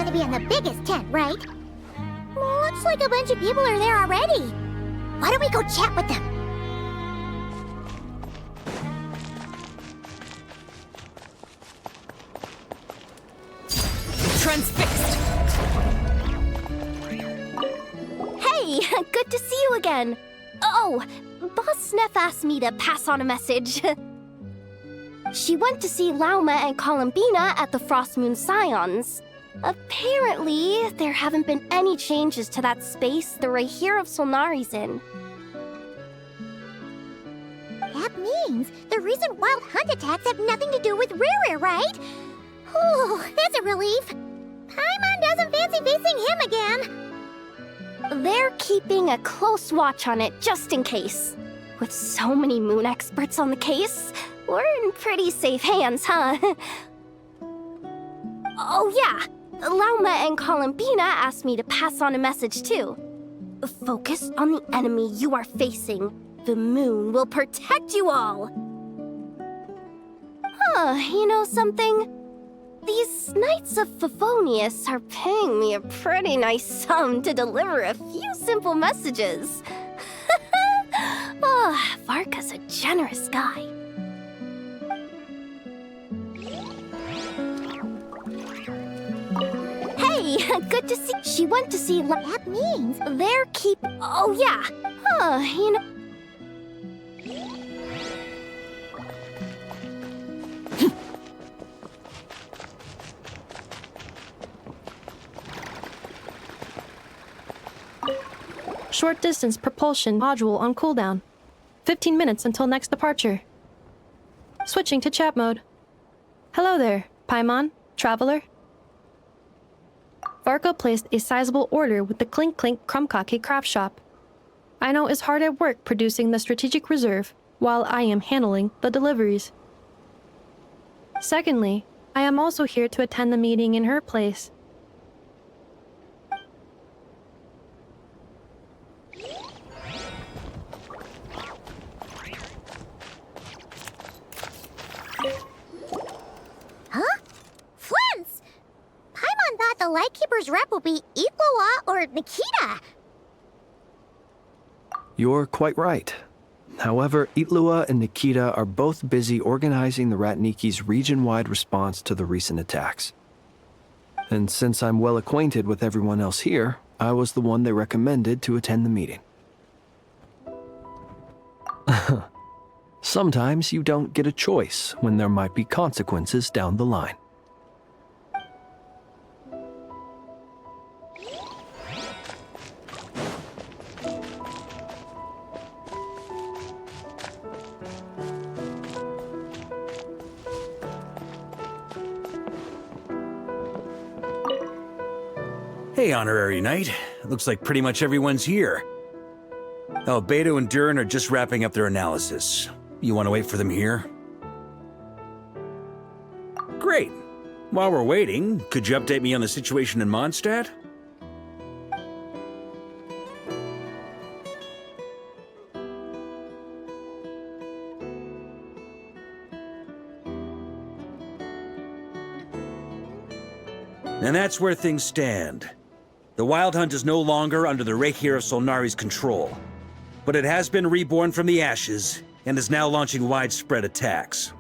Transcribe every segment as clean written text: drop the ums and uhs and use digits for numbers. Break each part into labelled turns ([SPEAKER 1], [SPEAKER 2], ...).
[SPEAKER 1] to be in the biggest tent, right? Looks like a bunch of people are there already. Why don't we go chat with them?
[SPEAKER 2] Transfixed! Hey, good to see you again. Oh, Boss Neff asked me to pass on a message. She went to see Lauma and Columbina at the Frost Moon Scions. Apparently, there haven't been any changes to that space the Rahir of Solnari's in.
[SPEAKER 1] That means the recent wild hunt attacks have nothing to do with Riri, right? Whew, that's a relief. Paimon doesn't fancy facing him again.
[SPEAKER 2] They're keeping a close watch on it just in case. With so many moon experts on the case, we're in pretty safe hands, huh? Oh yeah, Lauma and Columbina asked me to pass on a message too. Focus on the enemy you are facing. The moon will protect you all. Huh, you know something? These Knights of Favonius are paying me a pretty nice sum to deliver a few simple messages. Oh, Varka's a generous guy. Hey, good to see. She went to see.
[SPEAKER 1] That means
[SPEAKER 2] They're Oh yeah. Huh, you know.
[SPEAKER 3] Short distance propulsion module on cooldown. 15 minutes until next departure. Switching to chat mode. Hello there, Paimon, traveler. Varka placed a sizable order with the Clink Clink Krumkake craft shop. Aino is hard at work producing the strategic reserve, while I am handling the deliveries. Secondly, I am also here to attend the meeting in her place.
[SPEAKER 1] Huh? Flint's! Paimon thought the Lightkeeper's rep would be Iqua or Nikita.
[SPEAKER 4] You're quite right. However, Itlua and Nikita are both busy organizing the Ratniki's region-wide response to the recent attacks. And since I'm well acquainted with everyone else here, I was the one they recommended to attend the meeting. Sometimes you don't get a choice when there might be consequences down the line.
[SPEAKER 5] Hey, Honorary Knight. Looks like pretty much everyone's here. Oh, Beto and Durin are just wrapping up their analysis. You want to wait for them here? Great. While we're waiting, could you update me on the situation in Mondstadt? And that's where things stand. The Wild Hunt is no longer under the Rahir of Solnari's control, but it has been reborn from the ashes and is now launching widespread attacks.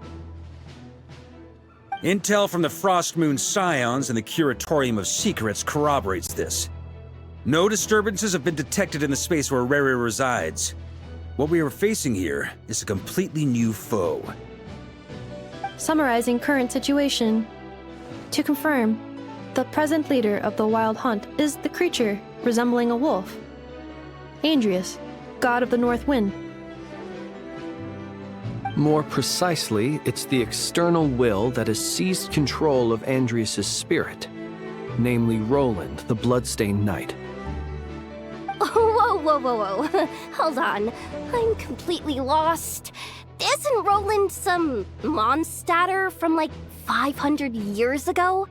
[SPEAKER 5] Intel from the Frost Moon Scions and the Curatorium of Secrets corroborates this. No disturbances have been detected in the space where Riri resides. What we are facing here is a completely new foe.
[SPEAKER 3] Summarizing current situation. To confirm, the present leader of the Wild Hunt is the creature resembling a wolf. Andrius, god of the North Wind.
[SPEAKER 4] More precisely, it's the external will that has seized control of Andrius' spirit, namely Roland, the Bloodstained Knight.
[SPEAKER 2] Whoa. Hold on. I'm completely lost. Isn't Roland some mondstadt from like 500 years ago?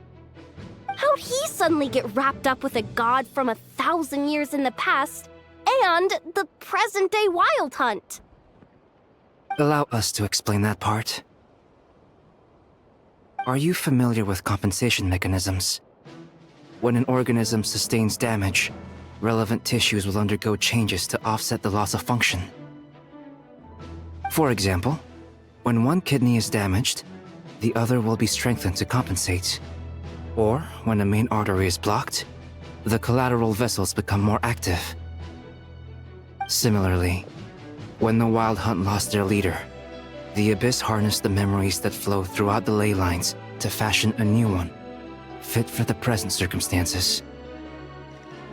[SPEAKER 2] How'd he suddenly get wrapped up with a god from 1,000 years in the past and the present-day Wild Hunt?
[SPEAKER 6] Allow us to explain that part. Are you familiar with compensation mechanisms? When an organism sustains damage, relevant tissues will undergo changes to offset the loss of function. For example, when one kidney is damaged, the other will be strengthened to compensate. Or, when a main artery is blocked, the collateral vessels become more active. Similarly, when the Wild Hunt lost their leader, the Abyss harnessed the memories that flow throughout the ley lines to fashion a new one, fit for the present circumstances.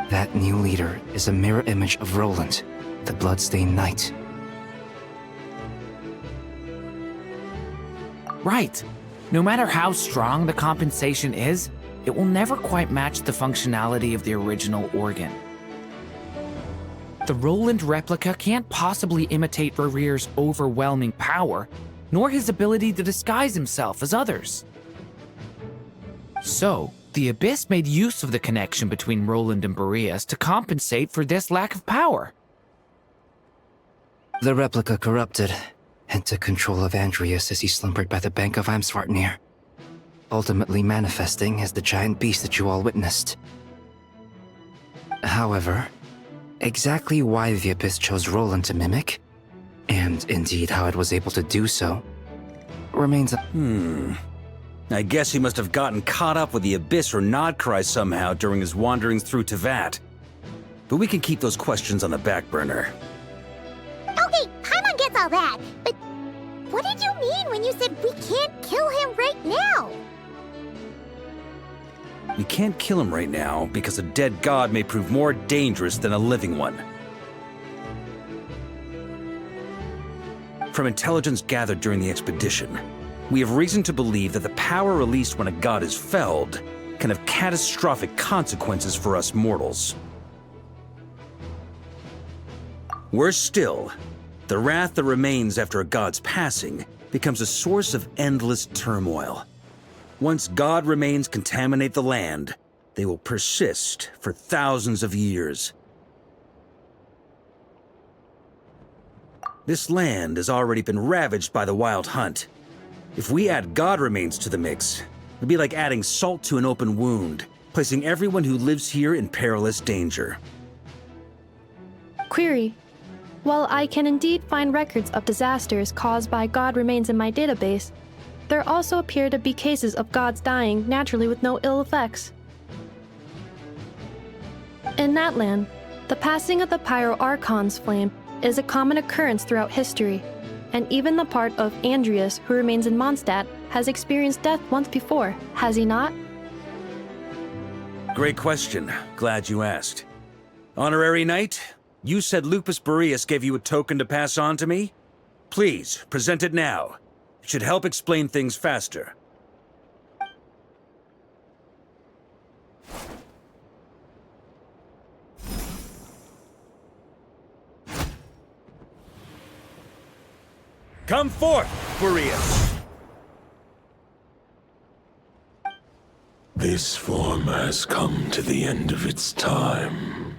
[SPEAKER 6] That new leader is a mirror image of Roland, the Bloodstained Knight.
[SPEAKER 7] Right. No matter how strong the compensation is, it will never quite match the functionality of the original organ. The Roland replica can't possibly imitate Rerir's overwhelming power, nor his ability to disguise himself as others. So, the Abyss made use of the connection between Roland and Boreas to compensate for this lack of power.
[SPEAKER 6] The replica corrupted and took control of Andreas as he slumbered by the bank of Amsvartnir, ultimately manifesting as the giant beast that you all witnessed. However, exactly why the Abyss chose Roland to mimic, and indeed how it was able to do so, remains a...
[SPEAKER 5] I guess he must have gotten caught up with the Abyss or Nodcry somehow during his wanderings through Tevat. But we can keep those questions on the back burner.
[SPEAKER 1] Okay, Paimon gets all that, but what did you mean when you said we can't kill him right now?
[SPEAKER 5] We can't kill him right now because a dead god may prove more dangerous than a living one. From intelligence gathered during the expedition, we have reason to believe that the power released when a god is felled can have catastrophic consequences for us mortals. Worse still, the wrath that remains after a god's passing becomes a source of endless turmoil. Once god remains contaminate the land, they will persist for thousands of years. This land has already been ravaged by the Wild Hunt. If we add god remains to the mix, it'd be like adding salt to an open wound, placing everyone who lives here in perilous danger.
[SPEAKER 3] Query. While I can indeed find records of disasters caused by god remains in my database, there also appear to be cases of gods dying naturally with no ill effects. In that land, the passing of the Pyro-Archon's flame is a common occurrence throughout history, and even the part of Andreas who remains in Mondstadt has experienced death once before, has he not?
[SPEAKER 5] Great question. Glad you asked. Honorary Knight, you said Lupus Boreas gave you a token to pass on to me? Please, present it now. It should help explain things faster. Come forth, Boreas!
[SPEAKER 8] This form has come to the end of its time.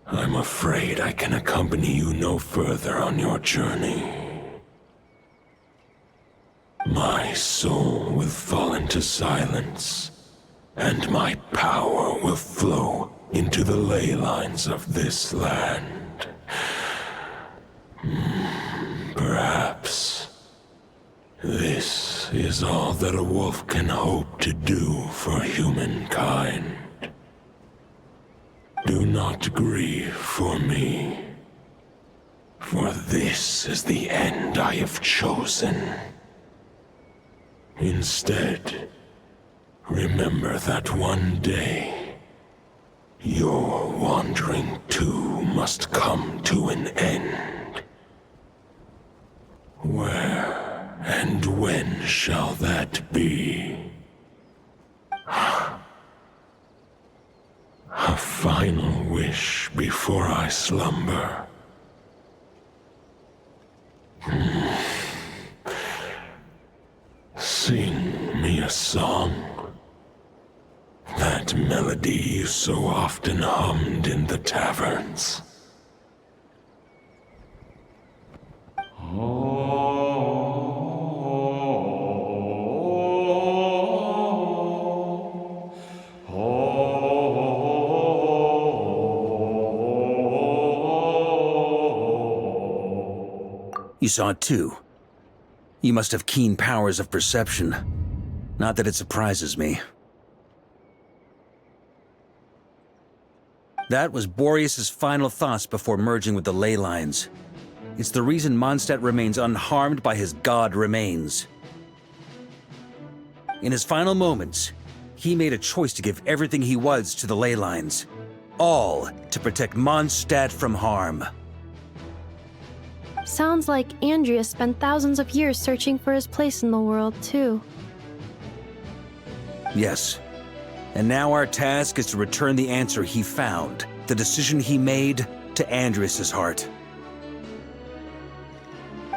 [SPEAKER 8] I'm afraid I can accompany you no further on your journey. My soul will fall into silence, and my power will flow into the ley lines of this land. Perhaps this is all that a wolf can hope to do for humankind. Do not grieve for me, for this is the end I have chosen. Instead, remember that one day, your wandering too must come to an end. Where and when shall that be? A final wish before I slumber. Sing me a song. That melody you so often hummed in the taverns.
[SPEAKER 5] You saw it too. You must have keen powers of perception. Not that it surprises me. That was Boreas' final thoughts before merging with the ley lines. It's the reason Mondstadt remains unharmed by his god remains. In his final moments, he made a choice to give everything he was to the ley lines. All to protect Mondstadt from harm.
[SPEAKER 3] Sounds like Andreas spent thousands of years searching for his place in the world, too.
[SPEAKER 5] Yes. And now our task is to return the answer he found, the decision he made, to Andreas' heart.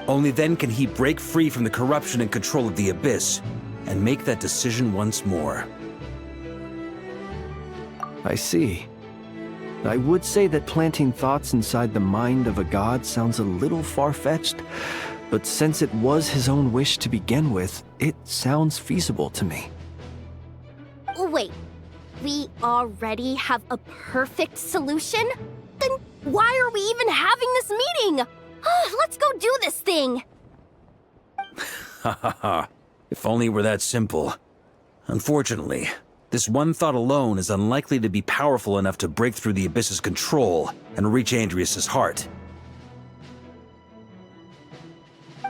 [SPEAKER 5] Only then can he break free from the corruption and control of the Abyss, and make that decision once more.
[SPEAKER 4] I see. I would say that planting thoughts inside the mind of a god sounds a little far-fetched, but since it was his own wish to begin with, it sounds feasible to me.
[SPEAKER 2] Wait, we already have a perfect solution? Then why are we even having this meeting? Let's go do this thing!
[SPEAKER 5] Ha ha ha. If only it were that simple. Unfortunately, this one thought alone is unlikely to be powerful enough to break through the Abyss's control and reach Andreas' heart.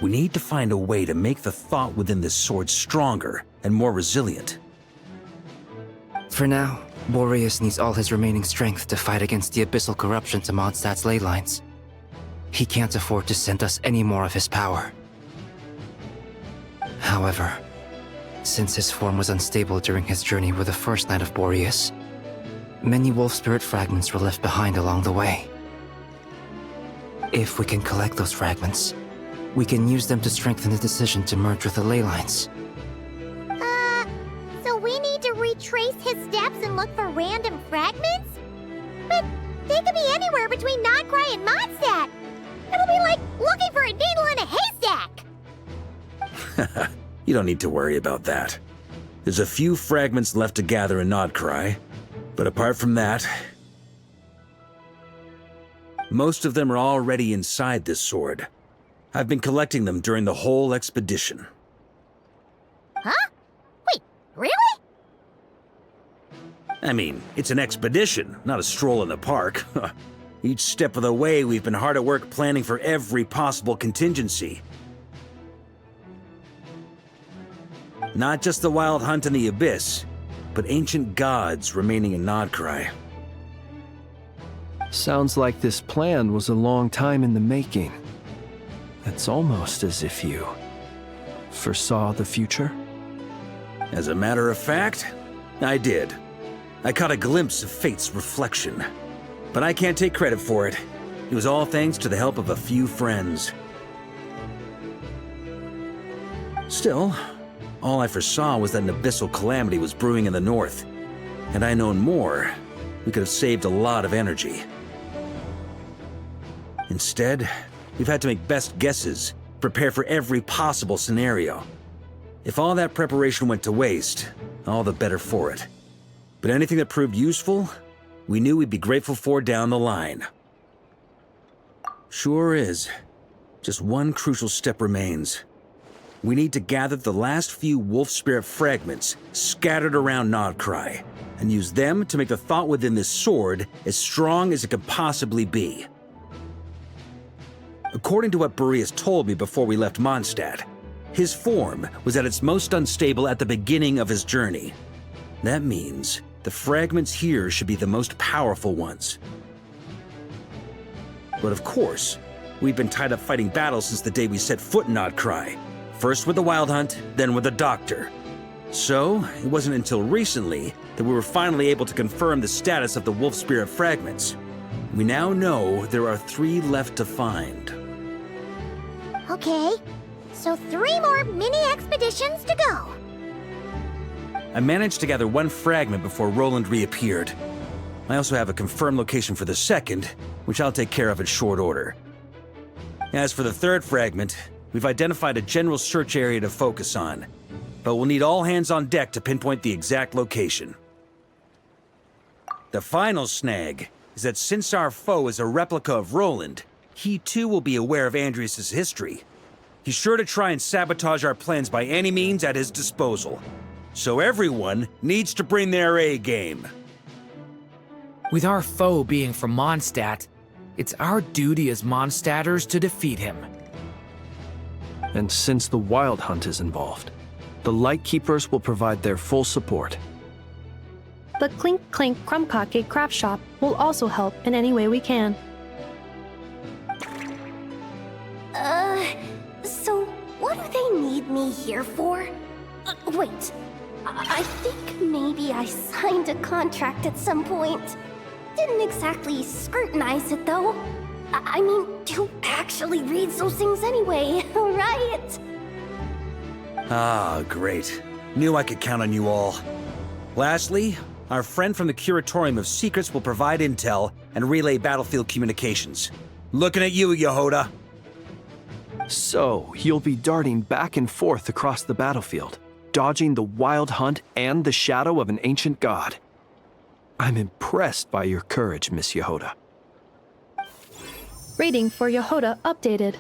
[SPEAKER 5] We need to find a way to make the thought within this sword stronger and more resilient.
[SPEAKER 6] For now, Boreas needs all his remaining strength to fight against the abyssal corruption to Mondstadt's ley lines. He can't afford to send us any more of his power. However, since his form was unstable during his journey with the first night of Boreas, many wolf spirit fragments were left behind along the way. If we can collect those fragments, we can use them to strengthen the decision to merge with the ley lines.
[SPEAKER 1] So we need to retrace his steps and look for random fragments? But they could be anywhere between Nodcry and Mondstadt. It'll be like looking for a needle in a haystack.
[SPEAKER 5] You don't need to worry about that. There's a few fragments left to gather in Nodcry, but apart from that, most of them are already inside this sword. I've been collecting them during the whole expedition.
[SPEAKER 1] Huh? Wait, really?
[SPEAKER 5] I mean, it's an expedition, not a stroll in the park. Each step of the way, we've been hard at work planning for every possible contingency. Not just the wild hunt in the Abyss, but ancient gods remaining in Nodcry.
[SPEAKER 4] Sounds like this plan was a long time in the making. It's almost as if you foresaw the future.
[SPEAKER 5] As a matter of fact, I did. I caught a glimpse of fate's reflection. But I can't take credit for it. It was all thanks to the help of a few friends. Still, all I foresaw was that an abyssal calamity was brewing in the north. Had I known more, we could have saved a lot of energy. Instead, we've had to make best guesses, prepare for every possible scenario. If all that preparation went to waste, all the better for it. But anything that proved useful, we knew we'd be grateful for down the line. Sure is. Just one crucial step remains. We need to gather the last few wolf spirit fragments scattered around Nodcry, and use them to make the thought within this sword as strong as it could possibly be. According to what Boreas told me before we left Mondstadt, his form was at its most unstable at the beginning of his journey. That means the fragments here should be the most powerful ones. But of course, we've been tied up fighting battles since the day we set foot in Nodcry. First with the Wild Hunt, then with the Doctor. So, it wasn't until recently that we were finally able to confirm the status of the Wolf Spirit fragments. We now know there are 3 left to find.
[SPEAKER 1] Okay, so 3 more mini expeditions to go.
[SPEAKER 5] I managed to gather 1 fragment before Roland reappeared. I also have a confirmed location for the second, which I'll take care of in short order. As for the 3rd fragment, we've identified a general search area to focus on, but we'll need all hands on deck to pinpoint the exact location. The final snag is that since our foe is a replica of Roland, he too will be aware of Andrias' history. He's sure to try and sabotage our plans by any means at his disposal. So everyone needs to bring their A game.
[SPEAKER 7] With our foe being from Mondstadt, it's our duty as Mondstadters to defeat him.
[SPEAKER 4] And since the Wild Hunt is involved, the Lightkeepers will provide their full support.
[SPEAKER 3] The Clink Clink Krumkake craft shop will also help in any way we can.
[SPEAKER 2] So what do they need me here for? Wait, I think maybe I signed a contract at some point. Didn't exactly scrutinize it though. I mean, who actually reads those things anyway, right?
[SPEAKER 5] Ah, great. Knew I could count on you all. Lastly, our friend from the Curatorium of Secrets will provide intel and relay battlefield communications. Looking at you, Yehoda.
[SPEAKER 4] So, you'll be darting back and forth across the battlefield, dodging the Wild Hunt and the shadow of an ancient god. I'm impressed by your courage, Miss Yehoda.
[SPEAKER 3] Rating for Yehoda updated.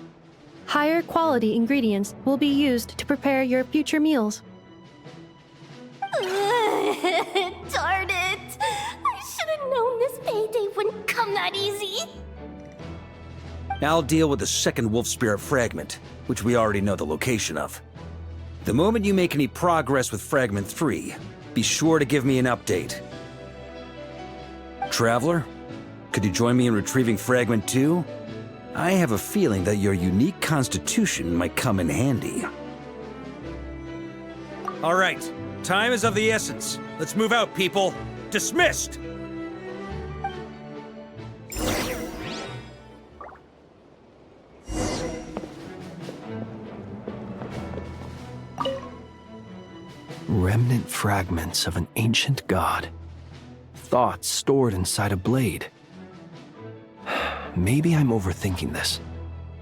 [SPEAKER 3] Higher quality ingredients will be used to prepare your future meals.
[SPEAKER 2] Darn it! I should have known this payday wouldn't come that easy.
[SPEAKER 5] I'll deal with the second Wolf Spirit fragment, which we already know the location of. The moment you make any progress with Fragment 3, be sure to give me an update. Traveler, could you join me in retrieving Fragment 2? I have a feeling that your unique constitution might come in handy. All right, time is of the essence. Let's move out, people. Dismissed!
[SPEAKER 4] Remnant fragments of an ancient god. Thoughts stored inside a blade. Maybe I'm overthinking this,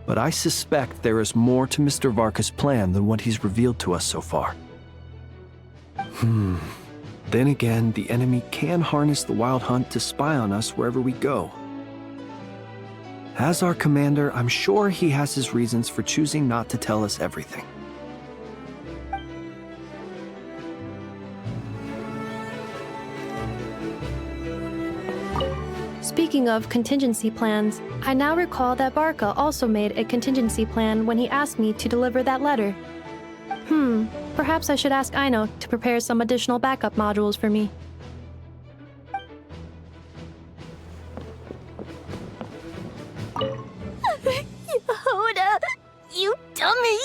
[SPEAKER 4] but I suspect there is more to Mr. Varka's plan than what he's revealed to us so far. Then again, the enemy can harness the Wild Hunt to spy on us wherever we go. As our commander, I'm sure he has his reasons for choosing not to tell us everything.
[SPEAKER 3] Speaking of contingency plans, I now recall that Varka also made a contingency plan when he asked me to deliver that letter. Perhaps I should ask Aino to prepare some additional backup modules for me.
[SPEAKER 2] Yehoda, you dummy!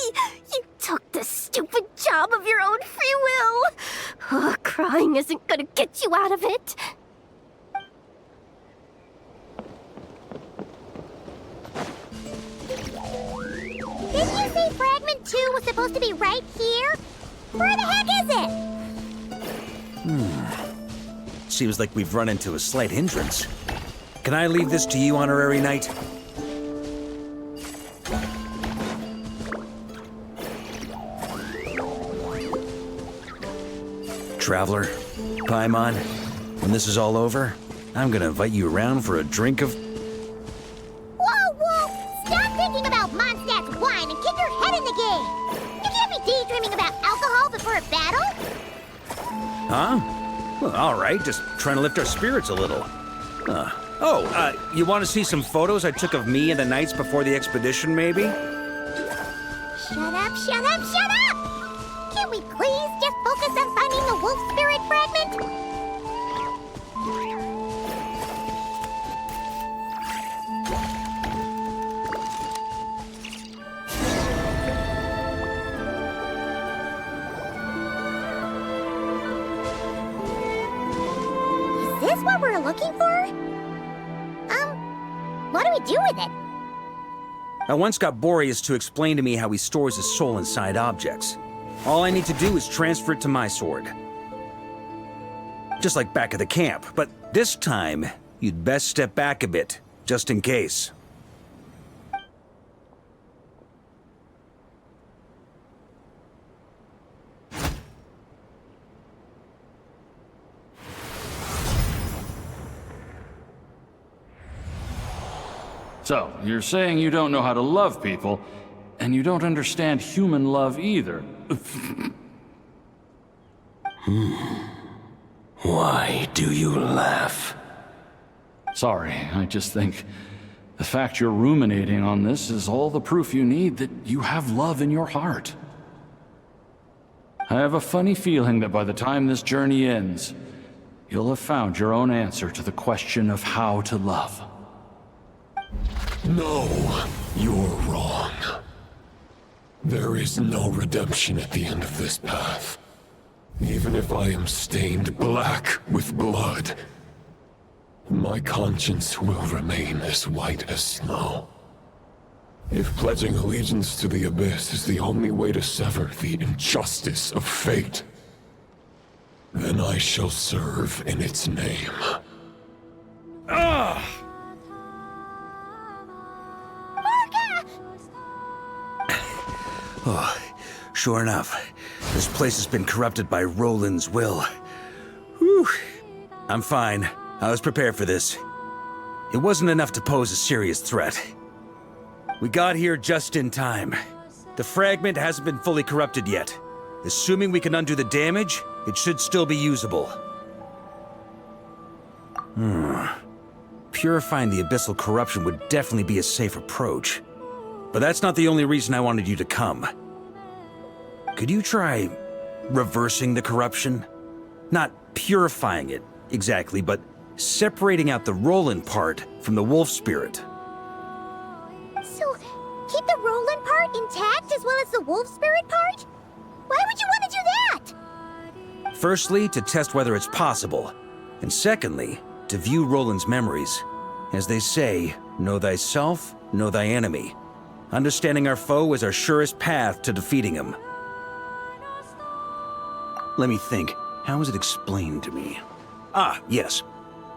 [SPEAKER 2] You took the stupid job of your own free will! Crying isn't gonna get you out of it.
[SPEAKER 1] Didn't you say Fragment 2 was supposed to be right here? Where the heck is it?
[SPEAKER 5] Seems like we've run into a slight hindrance. Can I leave this to you, Honorary Knight? Traveler, Paimon, when this is all over, I'm gonna invite you around for a drink of...
[SPEAKER 1] Whoa! Stop thinking about Mondstadt's wine and get your head in the game! You can't be daydreaming about alcohol before a battle!
[SPEAKER 5] Huh? Well, all right, just trying to lift our spirits a little. You want to see some photos I took of me and the knights before the expedition, maybe?
[SPEAKER 1] Shut up! Can we please just focus on finding the wolf spirit fragment? Is this what we're looking for? What do we do with it?
[SPEAKER 5] I once got Boreas to explain to me how he stores his soul inside objects. All I need to do is transfer it to my sword. Just like back at the camp, but this time, you'd best step back a bit, just in case.
[SPEAKER 9] So, you're saying you don't know how to love people, and you don't understand human love either.
[SPEAKER 8] Why do you laugh?
[SPEAKER 9] Sorry, I just think the fact you're ruminating on this is all the proof you need that you have love in your heart. I have a funny feeling that by the time this journey ends, you'll have found your own answer to the question of how to love.
[SPEAKER 8] No, you're wrong. There is no redemption at the end of this path. Even if I am stained black with blood, my conscience will remain as white as snow. If pledging allegiance to the Abyss is the only way to sever the injustice of fate, then I shall serve in its name.
[SPEAKER 5] Ugh! Oh, sure enough, this place has been corrupted by Roland's will. Whew. I'm fine. I was prepared for this. It wasn't enough to pose a serious threat. We got here just in time. The fragment hasn't been fully corrupted yet. Assuming we can undo the damage, it should still be usable. Purifying the abyssal corruption would definitely be a safe approach. But that's not the only reason I wanted you to come. Could you try reversing the corruption? Not purifying it, exactly, but separating out the Roland part from the wolf spirit.
[SPEAKER 1] So, keep the Roland part intact as well as the wolf spirit part? Why would you want to do that?
[SPEAKER 5] Firstly, to test whether it's possible. And secondly, to view Roland's memories. As they say, know thyself, know thy enemy. Understanding our foe is our surest path to defeating him. Let me think. How was it explained to me? Ah, yes.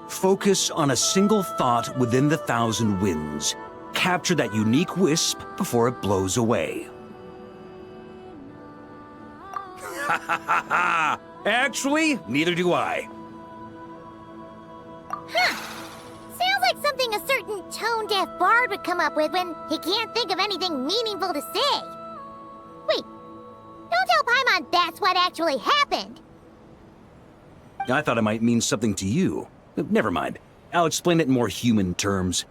[SPEAKER 5] Focus on a single thought within the 1,000 winds. Capture that unique wisp before it blows away. Ha ha ha ha! Actually, neither do I.
[SPEAKER 1] Sounds like something a certain tone-deaf bard would come up with when he can't think of anything meaningful to say. Wait, don't tell Paimon that's what actually happened.
[SPEAKER 5] I thought it might mean something to you. Never mind. I'll explain it in more human terms.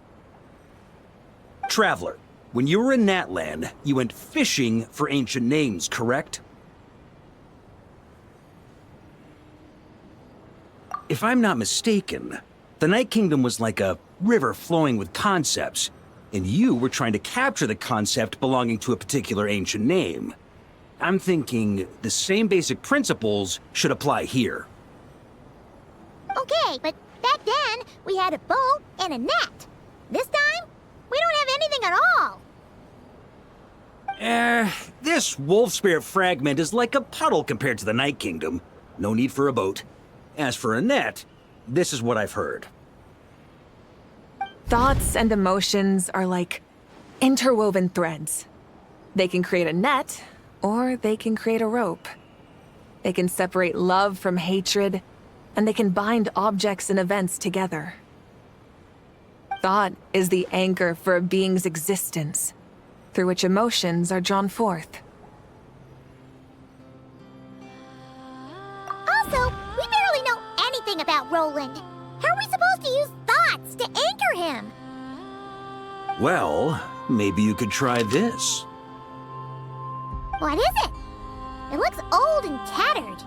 [SPEAKER 5] Traveler, when you were in Natland, you went fishing for ancient names, correct? If I'm not mistaken, the Night Kingdom was like a river flowing with concepts, and you were trying to capture the concept belonging to a particular ancient name. I'm thinking the same basic principles should apply here.
[SPEAKER 1] Okay, but back then, we had a bow and a net. This time, we don't have anything at all.
[SPEAKER 5] This wolf spirit fragment is like a puddle compared to the Night Kingdom. No need for a boat. As for a net, this is what I've heard.
[SPEAKER 10] Thoughts and emotions are like interwoven threads. They can create a net, or they can create a rope. They can separate love from hatred, and they can bind objects and events together. Thought is the anchor for a being's existence, through which emotions are drawn forth.
[SPEAKER 1] Also, we barely know anything about Roland. How are we supposed to use thoughts to anchor him?
[SPEAKER 5] Well, maybe you could try this.
[SPEAKER 1] What is it? It looks old and tattered.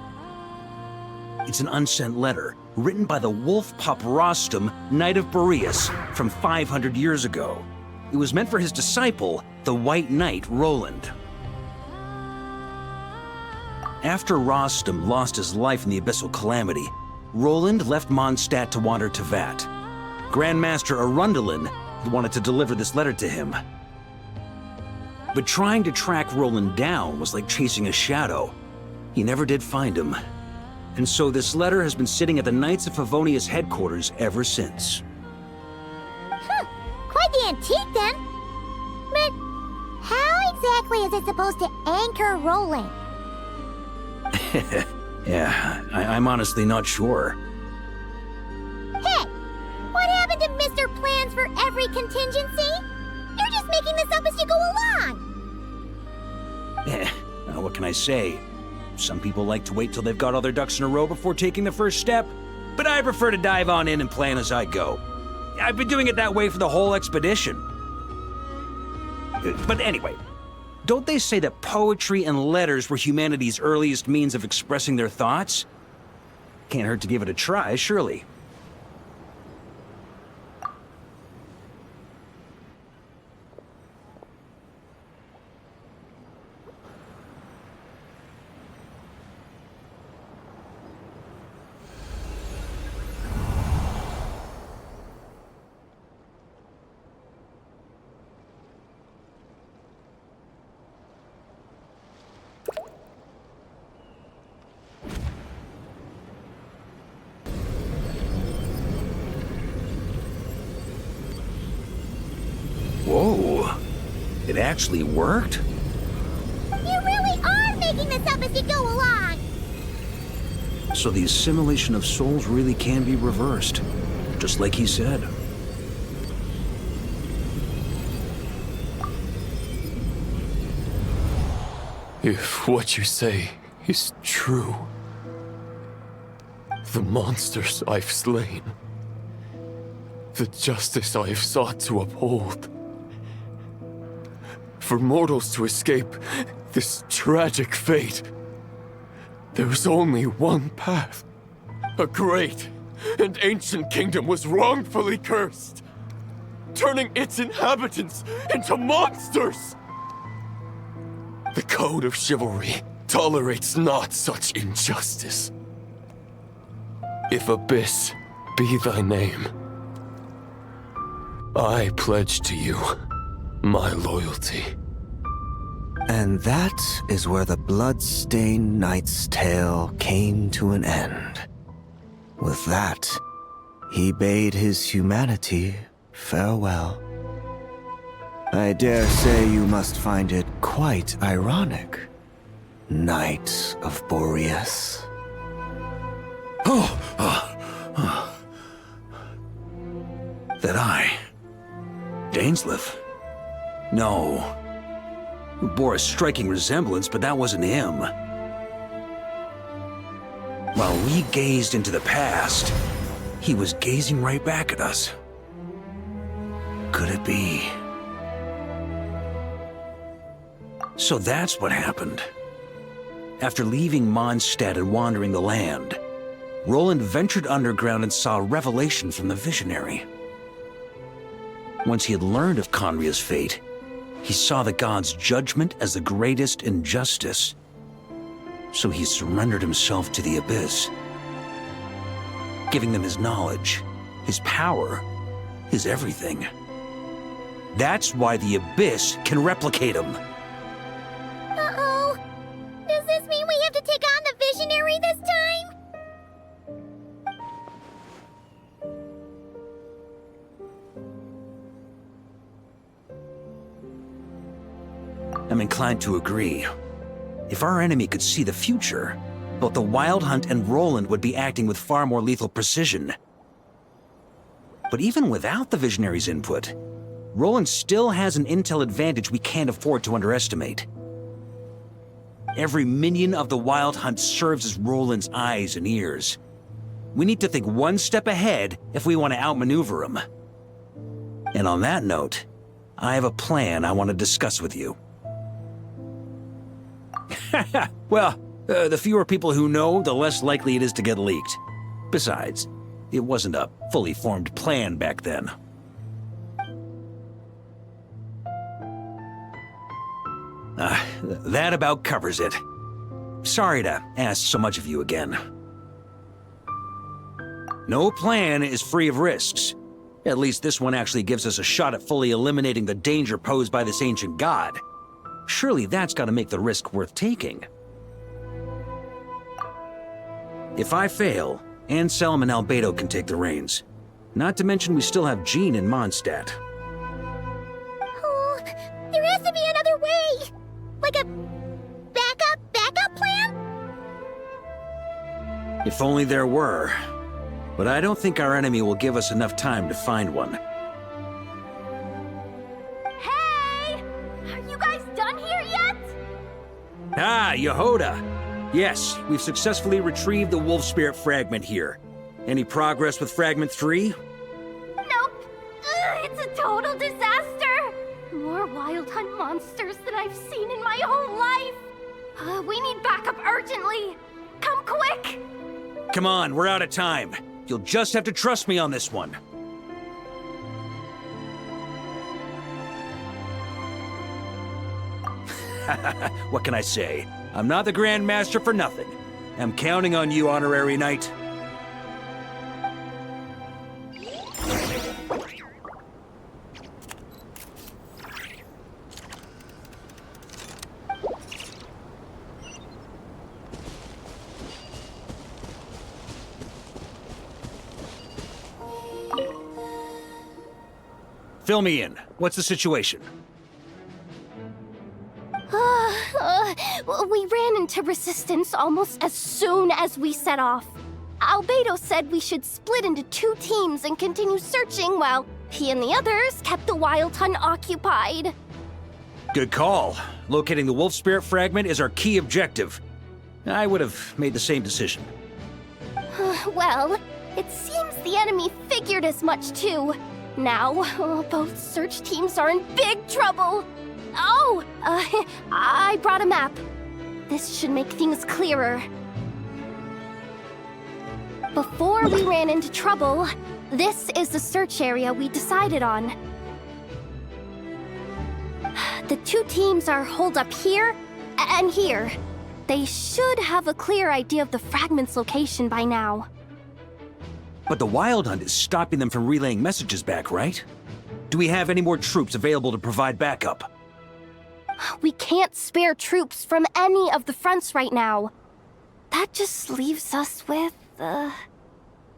[SPEAKER 5] It's an unsent letter, written by the wolf pup Rostam, Knight of Boreas, from 500 years ago. It was meant for his disciple, the White Knight Roland. After Rostam lost his life in the Abyssal Calamity, Roland left Mondstadt to wander to Vat. Grandmaster Arundelen wanted to deliver this letter to him. But trying to track Roland down was like chasing a shadow. He never did find him. And so this letter has been sitting at the Knights of Favonia's headquarters ever since.
[SPEAKER 1] Quite the antique then. But how exactly is it supposed to anchor Roland?
[SPEAKER 5] Yeah, I'm honestly not sure.
[SPEAKER 1] Hey, what happened to Mr. plans for every contingency? You're just making this up as you go along!
[SPEAKER 5] What can I say? Some people like to wait till they've got all their ducks in a row before taking the first step, but I prefer to dive on in and plan as I go. I've been doing it that way for the whole expedition. But anyway, don't they say that poetry and letters were humanity's earliest means of expressing their thoughts? Can't hurt to give it a try, surely. Whoa, it actually worked?
[SPEAKER 1] You really are making this up as you go along!
[SPEAKER 5] So the assimilation of souls really can be reversed, just like he said.
[SPEAKER 8] If what you say is true, the monsters I've slain, the justice I have sought to uphold, for mortals to escape this tragic fate, there's only one path. A great and ancient kingdom was wrongfully cursed, turning its inhabitants into monsters! The code of chivalry tolerates not such injustice. If Abyss be thy name, I pledge to you my loyalty.
[SPEAKER 11] And that is where the blood-stained knight's tale came to an end. With that, he bade his humanity farewell. I dare say you must find it quite ironic, Knight of Boreas.
[SPEAKER 5] That I, Dainsleif? No. It bore a striking resemblance, but that wasn't him. While we gazed into the past, he was gazing right back at us. Could it be? So that's what happened. After leaving Mondstadt and wandering the land, Roland ventured underground and saw a revelation from the visionary. Once he had learned of Conria's fate, he saw the gods' judgment as the greatest injustice. So he surrendered himself to the Abyss, giving them his knowledge, his power, his everything. That's why the Abyss can replicate him.
[SPEAKER 1] Uh-oh. Does this mean we have to take on the Visionary this time?
[SPEAKER 5] I'm inclined to agree. If our enemy could see the future, both the Wild Hunt and Roland would be acting with far more lethal precision. But even without the Visionary's input, Roland still has an intel advantage we can't afford to underestimate. Every minion of the Wild Hunt serves as Roland's eyes and ears. We need to think one step ahead if we want to outmaneuver him. And on that note, I have a plan I want to discuss with you. Well, the fewer people who know, the less likely it is to get leaked. Besides, it wasn't a fully formed plan back then. That about covers it. Sorry to ask so much of you again. No plan is free of risks. At least this one actually gives us a shot at fully eliminating the danger posed by this ancient god. Surely that's got to make the risk worth taking. If I fail, Anselm and Albedo can take the reins. Not to mention we still have Jean in Mondstadt.
[SPEAKER 1] Oh, there has to be another way! Like a backup plan?
[SPEAKER 5] If only there were. But I don't think our enemy will give us enough time to find one.
[SPEAKER 2] done here yet?
[SPEAKER 5] Ah, Yehoda. Yes, we've successfully retrieved the wolf spirit fragment here. Any progress with Fragment 3?
[SPEAKER 2] Nope. It's a total disaster. More Wild Hunt monsters than I've seen in my whole life. We need backup urgently. Come quick.
[SPEAKER 5] Come on, we're out of time. You'll just have to trust me on this one. What can I say? I'm not the Grand Master for nothing. I'm counting on you, Honorary Knight. Fill me in. What's the situation?
[SPEAKER 2] We ran into resistance almost as soon as we set off. Albedo said we should split into 2 teams and continue searching while he and the others kept the Wild Hunt occupied.
[SPEAKER 5] Good call. Locating the wolf spirit fragment is our key objective. I would have made the same decision.
[SPEAKER 2] Well, it seems the enemy figured as much too. Now, both search teams are in big trouble. Oh, I brought a map. This should make things clearer. Before we ran into trouble, this is the search area we decided on. The 2 teams are holed up here and here. They should have a clear idea of the fragment's location by now.
[SPEAKER 5] But the Wild Hunt is stopping them from relaying messages back, right? Do we have any more troops available to provide backup?
[SPEAKER 2] We can't spare troops from any of the fronts right now. That just leaves us with,
[SPEAKER 3] The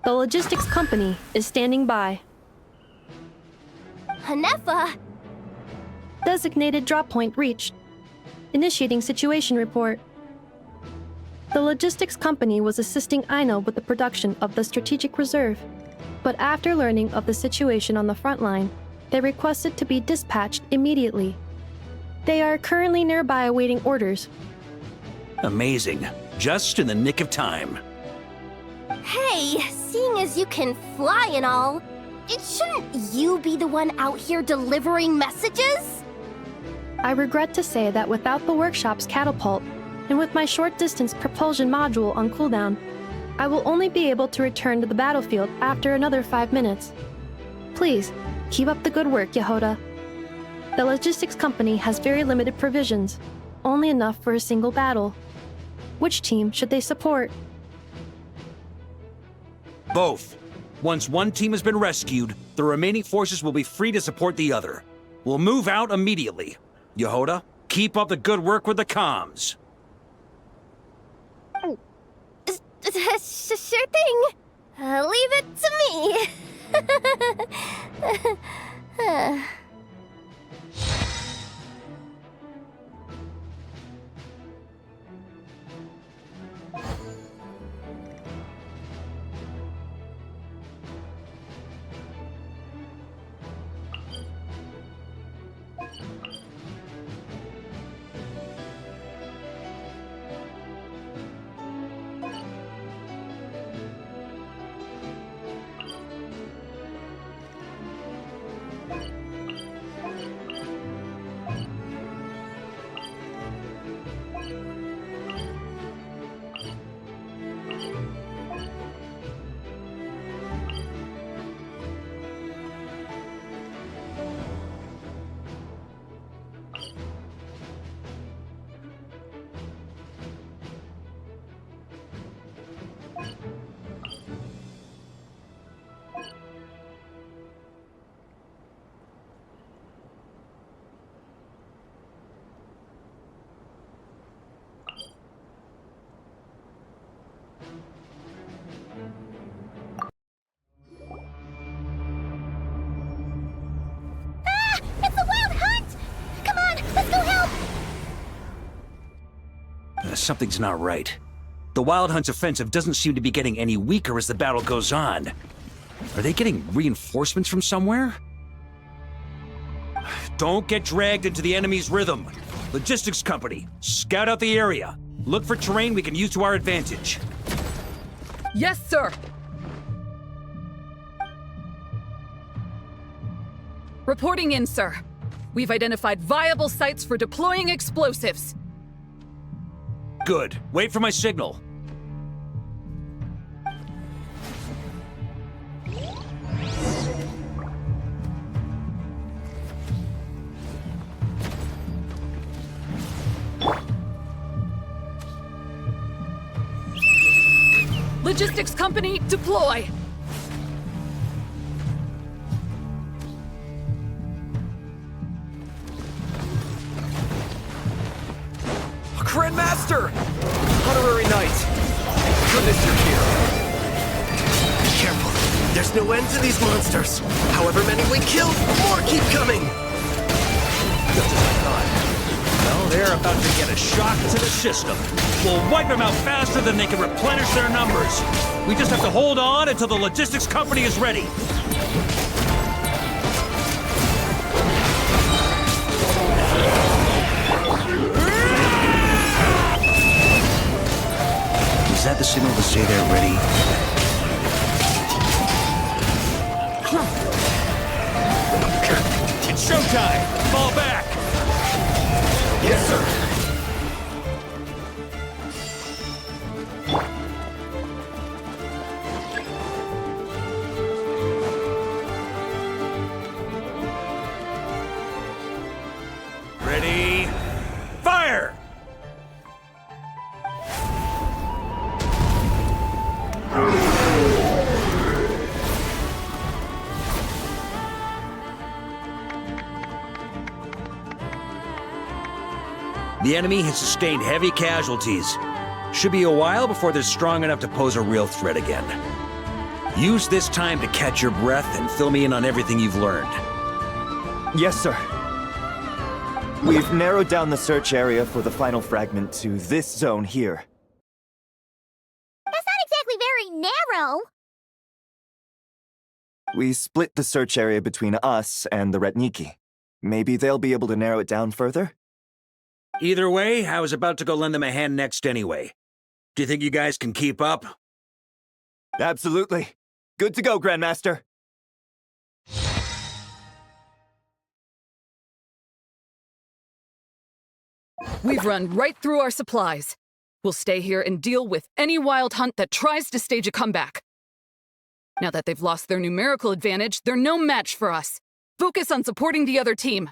[SPEAKER 3] logistics company is standing by.
[SPEAKER 2] Hanefa!
[SPEAKER 3] Designated drop point reached. Initiating situation report. The logistics company was assisting Aino with the production of the strategic reserve, but after learning of the situation on the front line, they requested to be dispatched immediately. They are currently nearby awaiting orders.
[SPEAKER 5] Amazing. Just in the nick of time.
[SPEAKER 2] Hey, seeing as you can fly and all, shouldn't you be the one out here delivering messages?
[SPEAKER 3] I regret to say that without the workshop's catapult, and with my short-distance propulsion module on cooldown, I will only be able to return to the battlefield after another 5 minutes. Please, keep up the good work, Yehoda. The logistics company has very limited provisions, only enough for a single battle. Which team should they support?
[SPEAKER 5] Both. Once one team has been rescued, the remaining forces will be free to support the other. We'll move out immediately. Yehoda, keep up the good work with the comms.
[SPEAKER 2] Sure thing. Leave it to me.
[SPEAKER 5] Something's not right. The Wild Hunt's offensive doesn't seem to be getting any weaker as the battle goes on. Are they getting reinforcements from somewhere? Don't get dragged into the enemy's rhythm. Logistics company, scout out the area. Look for terrain we can use to our advantage.
[SPEAKER 10] Yes, sir. Reporting in, sir. We've identified viable sites for deploying explosives.
[SPEAKER 5] Good. Wait for my signal.
[SPEAKER 10] Logistics company, deploy!
[SPEAKER 12] Grandmaster! Honorary Knight! Goodness you're here! Be careful! There's no end to these monsters! However many we kill, more keep coming!
[SPEAKER 5] Well, they're about to get a shock to the system. We'll wipe them out faster than they can replenish their numbers. We just have to hold on until the logistics company is ready.
[SPEAKER 11] Is that the signal to say they're ready?
[SPEAKER 5] It's showtime! Fall back!
[SPEAKER 12] Yes, sir!
[SPEAKER 5] Ready? Fire! The enemy has sustained heavy casualties. Should be a while before they're strong enough to pose a real threat again. Use this time to catch your breath and fill me in on everything you've learned.
[SPEAKER 13] Yes, sir. We've narrowed down the search area for the final fragment to this zone here.
[SPEAKER 1] That's not exactly very narrow.
[SPEAKER 13] We split the search area between us and the Retniki. Maybe they'll be able to narrow it down further?
[SPEAKER 5] Either way, I was about to go lend them a hand next anyway. Do you think you guys can keep up?
[SPEAKER 13] Absolutely. Good to go, Grandmaster.
[SPEAKER 10] We've run right through our supplies. We'll stay here and deal with any wild hunt that tries to stage a comeback. Now that they've lost their numerical advantage, they're no match for us. Focus on supporting the other team.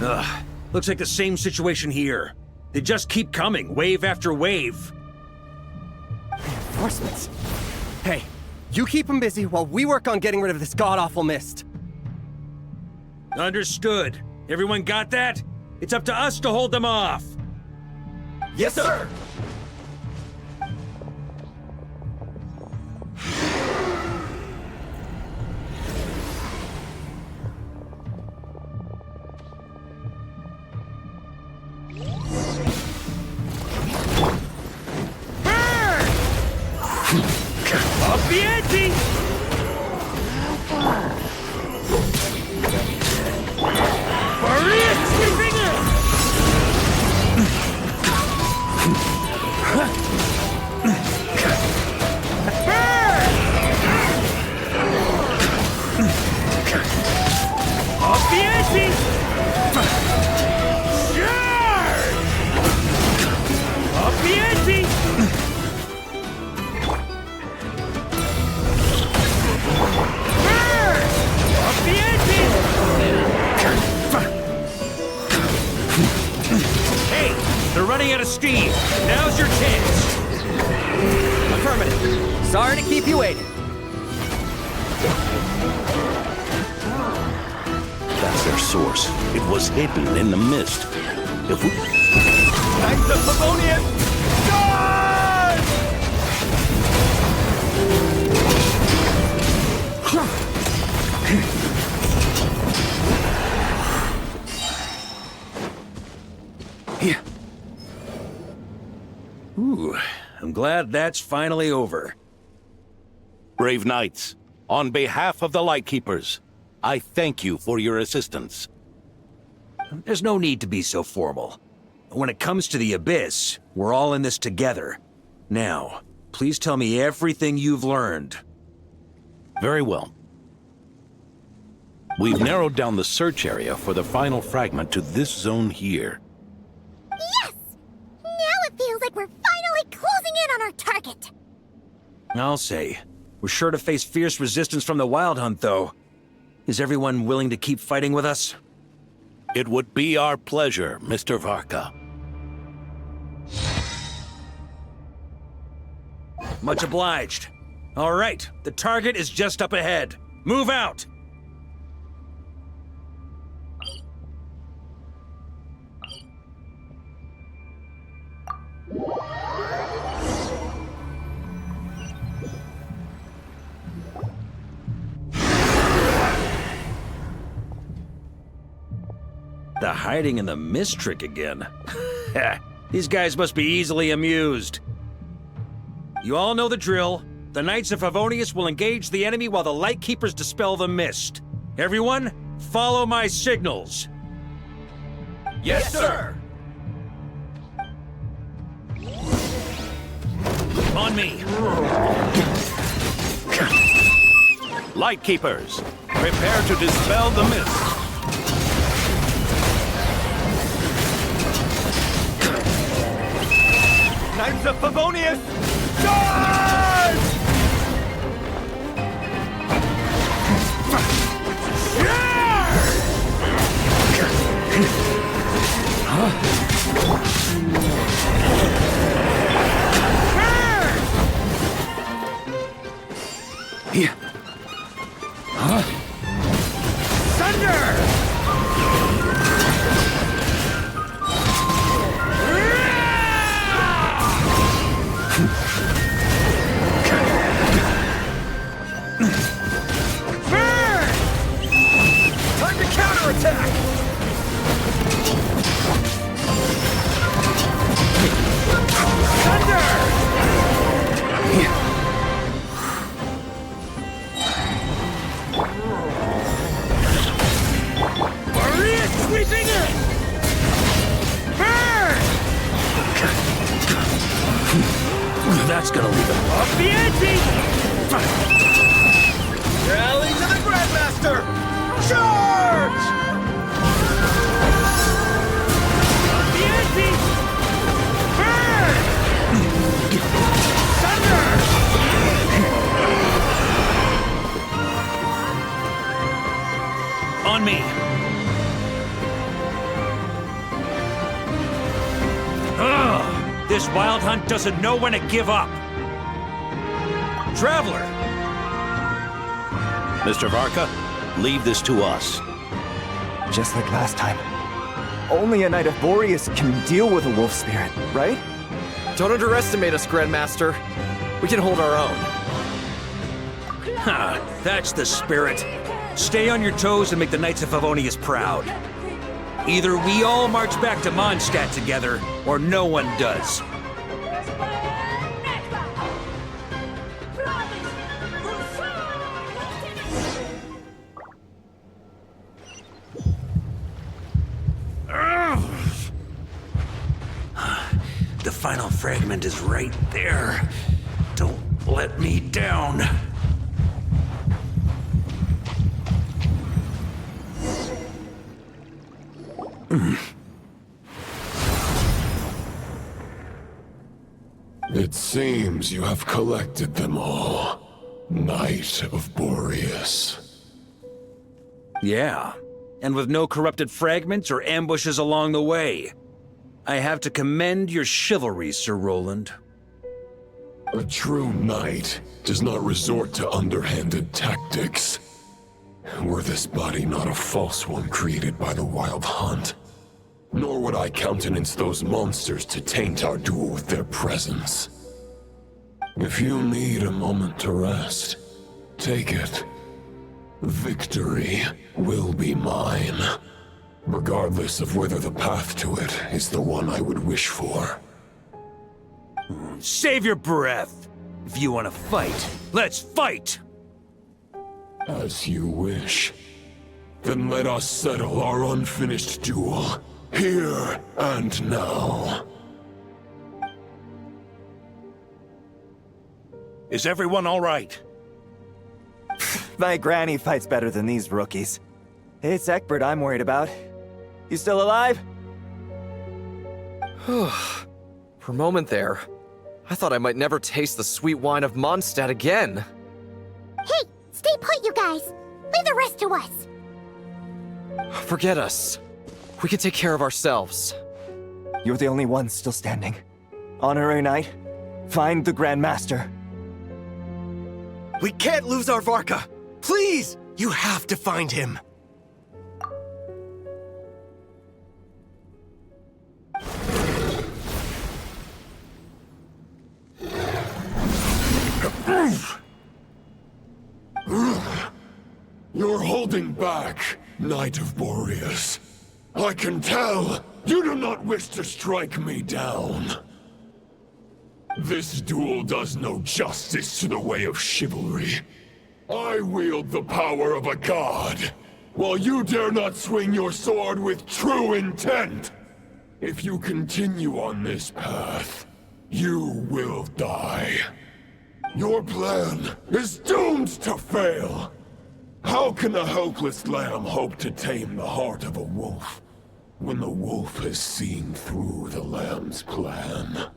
[SPEAKER 5] Ugh, looks like the same situation here. They just keep coming, wave after wave.
[SPEAKER 12] Reinforcements. Hey, you keep them busy while we work on getting rid of this god-awful mist.
[SPEAKER 5] Understood. Everyone got that? It's up to us to hold them off.
[SPEAKER 12] Yes, sir!
[SPEAKER 5] Up the ante! Maria sweeping it! Up the ante! Charge! Up the ante! Hey, they're running out of steam. Now's your chance.
[SPEAKER 12] Affirmative. Sorry to keep you waiting.
[SPEAKER 14] That's their source. It was hidden in the mist. If we...
[SPEAKER 13] Knights of Favonius! Charge!
[SPEAKER 5] Ooh, I'm glad that's finally over.
[SPEAKER 14] Brave knights, on behalf of the Lightkeepers, I thank you for your assistance.
[SPEAKER 5] There's no need to be so formal. When it comes to the Abyss, we're all in this together. Now, please tell me everything you've learned.
[SPEAKER 14] Very well. We've narrowed down the search area for the final fragment to this zone here.
[SPEAKER 1] Yes! Now it feels like we're finally closing in on our target.
[SPEAKER 5] I'll say. We're sure to face fierce resistance from the Wild Hunt, though. Is everyone willing to keep fighting with us?
[SPEAKER 14] It would be our pleasure, Mr. Varka.
[SPEAKER 5] Much obliged. All right, the target is just up ahead. Move out! The hiding in the mist trick again. These guys must be easily amused. You all know the drill. The Knights of Favonius will engage the enemy while the Lightkeepers dispel the mist. Everyone, follow my signals.
[SPEAKER 12] Yes, sir!
[SPEAKER 5] On me.
[SPEAKER 14] Lightkeepers, prepare to dispel the mist.
[SPEAKER 13] Knights of Favonius! Charge!
[SPEAKER 12] Time to counterattack!
[SPEAKER 5] Maria sweeping it! That's gonna leave him off the ante!
[SPEAKER 12] Rally to the Grandmaster! Charge!
[SPEAKER 5] The ante! Thunder! On me! Ugh! This Wild Hunt doesn't know when to give up! Traveler!
[SPEAKER 14] Mr. Varka, leave this to us.
[SPEAKER 13] Just like last time. Only a Knight of Boreas can deal with a wolf spirit, right?
[SPEAKER 12] Don't underestimate us, Grandmaster. We can hold our own.
[SPEAKER 5] Ha! That's the spirit. Stay on your toes and make the Knights of Favonius proud. Either we all march back to Mondstadt together, or no one does. The final fragment is right there. Don't let me down.
[SPEAKER 8] It seems you have collected them all, Knight of Boreas.
[SPEAKER 5] Yeah, and with no corrupted fragments or ambushes along the way. I have to commend your chivalry, Sir Roland.
[SPEAKER 8] A true knight does not resort to underhanded tactics. Were this body not a false one created by the Wild Hunt, Nor would I countenance those monsters to taint our duel with their presence. If you need a moment to rest, take it. Victory will be mine, regardless of whether the path to it is the one I would wish for.
[SPEAKER 5] Save your breath! If you want to fight, let's fight!
[SPEAKER 8] As you wish. Then let us settle our unfinished duel, here and now.
[SPEAKER 14] Is everyone all right?
[SPEAKER 13] My granny fights better than these rookies. It's Egbert I'm worried about. You still alive?
[SPEAKER 12] For a moment there, I thought I might never taste the sweet wine of Mondstadt again.
[SPEAKER 1] Hey, stay put, you guys. Leave the rest to us.
[SPEAKER 12] Forget us. We can take care of ourselves.
[SPEAKER 13] You're the only one still standing. Honorary Knight, find the Grand Master.
[SPEAKER 12] We can't lose our Varka! Please! You have to find him!
[SPEAKER 8] You're holding back, Knight of Boreas. I can tell you do not wish to strike me down. This duel does no justice to the way of chivalry. I wield the power of a god, while you dare not swing your sword with true intent. If you continue on this path, you will die. Your plan is doomed to fail. How can a helpless lamb hope to tame the heart of a wolf, when the wolf has seen through the lamb's plan?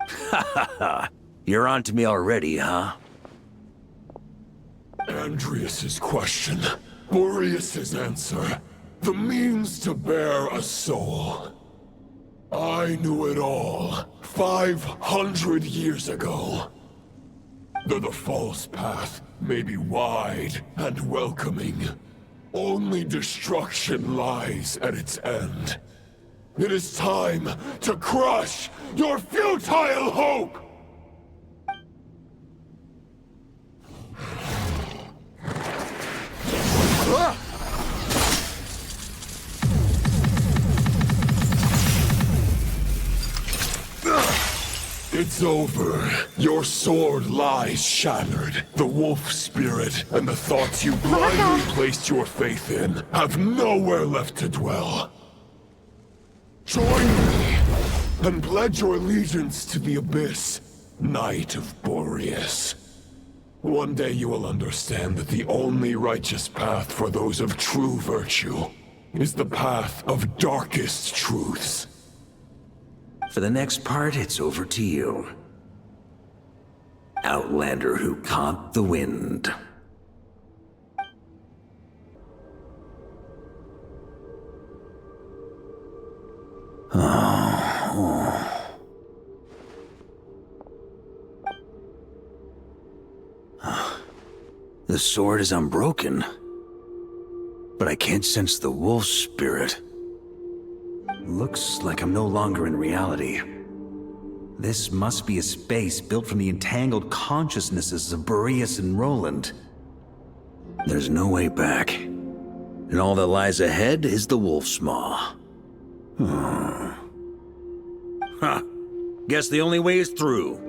[SPEAKER 5] Ha ha ha! You're on to me already, huh?
[SPEAKER 8] Andreas's question, Boreas's answer, the means to bear a soul. I knew it all 500 years ago. Though the false path may be wide and welcoming, only destruction lies at its end. It is time to crush your futile hope! It's over. Your sword lies shattered. The wolf spirit and the thoughts you blindly placed your faith in have nowhere left to dwell. Join me and pledge your allegiance to the Abyss, Knight of Boreas. One day you will understand that the only righteous path for those of true virtue is the path of darkest truths.
[SPEAKER 5] For the next part, it's over to you. Outlander who caught the wind. The sword is unbroken, but I can't sense the wolf spirit. Looks like I'm no longer in reality. This must be a space built from the entangled consciousnesses of Boreas and Roland. There's no way back. And all that lies ahead is the wolf's maw. Huh. Guess the only way is through.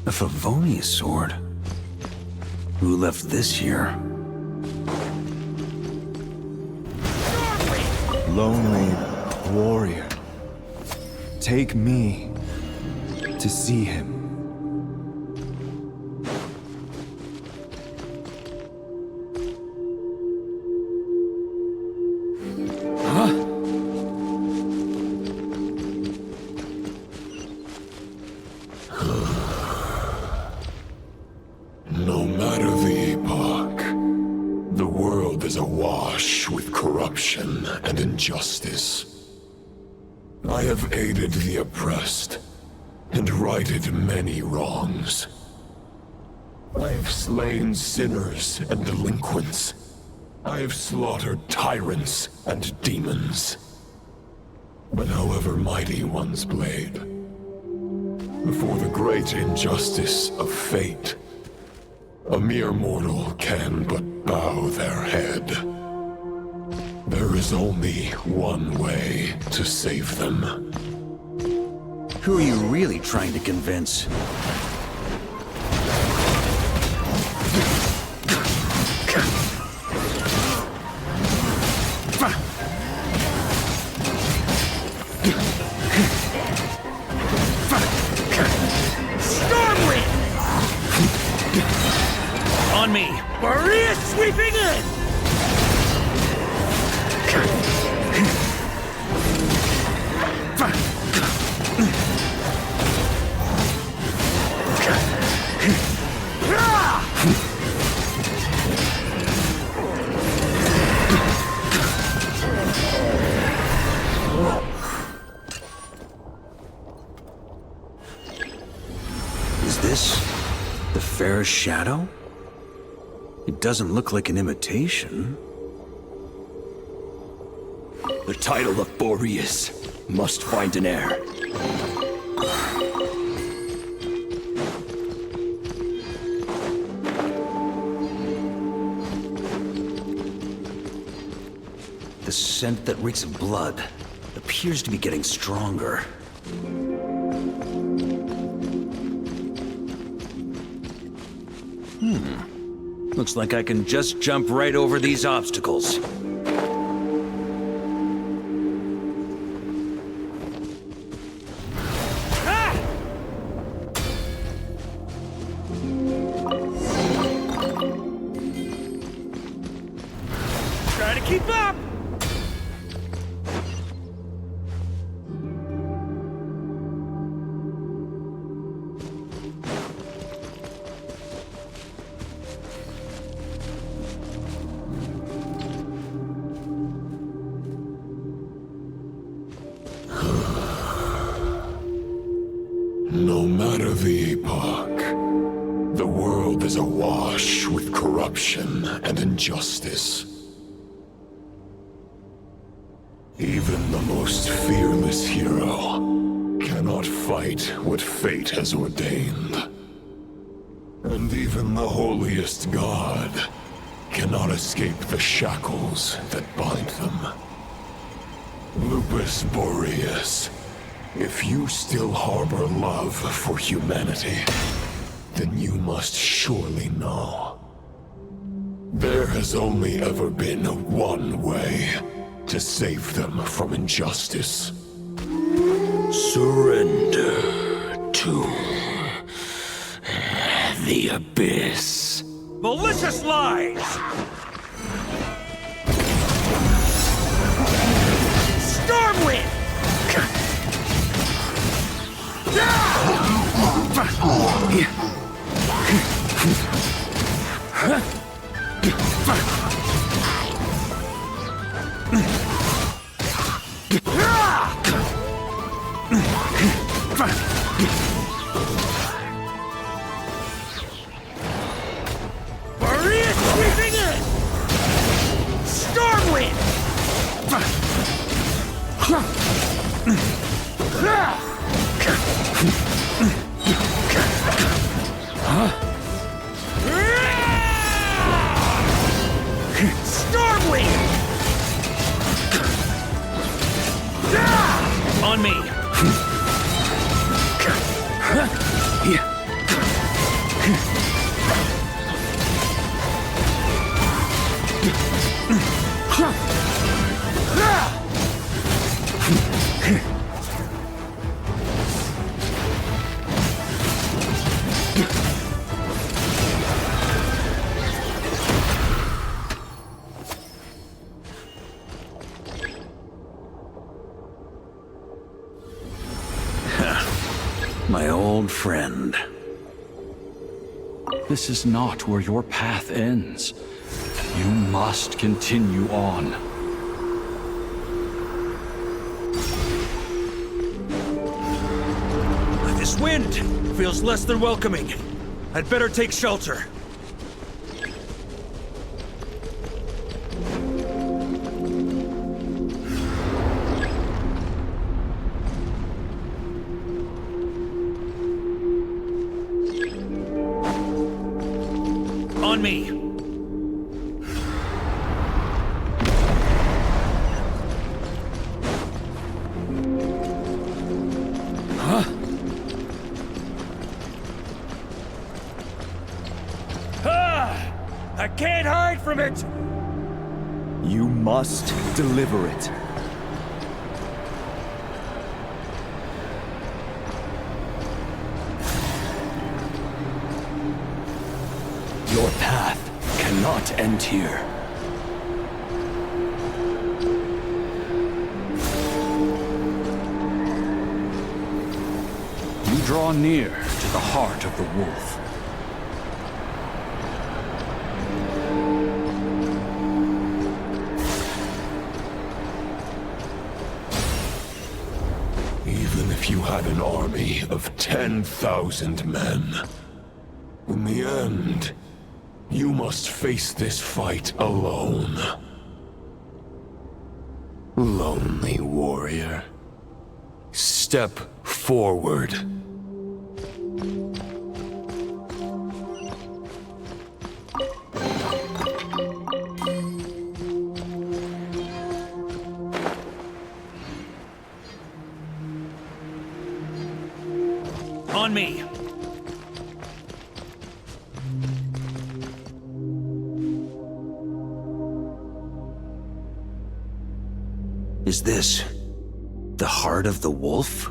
[SPEAKER 5] A Favonius sword? Who left this here?
[SPEAKER 11] Lonely warrior, take me to see him.
[SPEAKER 8] No matter the epoch, the world is awash with corruption and injustice. I have aided the oppressed and righted many wrongs. I have slain sinners and delinquents. I have slaughtered tyrants and demons. But however mighty one's blade, before the great injustice of fate, a mere mortal can but bow their head. There is only one way to save them.
[SPEAKER 5] Who are you really trying to convince? On me! Maria sweeping in! Is this the fairest shadow? It doesn't look like an imitation.
[SPEAKER 12] The title of Boreas must find an heir.
[SPEAKER 5] The scent that reeks of blood appears to be getting stronger. Looks like I can just jump right over these obstacles. Try to keep up!
[SPEAKER 8] No matter the epoch, the world is awash with corruption and injustice. Even the most fearless hero cannot fight what fate has ordained. And even the holiest god cannot escape the shackles that bind them. Lupus Majoris, if you still harbor love for humanity, then you must surely know. There has only ever been one way to save them from injustice.
[SPEAKER 5] Surrender to the abyss. Malicious lies! Stormwind! Maria sweeping in! Stormwind! Stormwind! On me! My old friend.
[SPEAKER 9] This is not where your path ends. You must continue on.
[SPEAKER 5] This wind feels less than welcoming. I'd better take shelter. On me. Huh? Ah! I can't hide from it!
[SPEAKER 13] You must deliver it.
[SPEAKER 9] Your path cannot end here. You draw near to the heart of the wolf.
[SPEAKER 8] Even if you had an army of 10,000 men, in the end, you must face this fight alone. Lonely warrior. Step forward.
[SPEAKER 5] On me. Is this the heart of the wolf?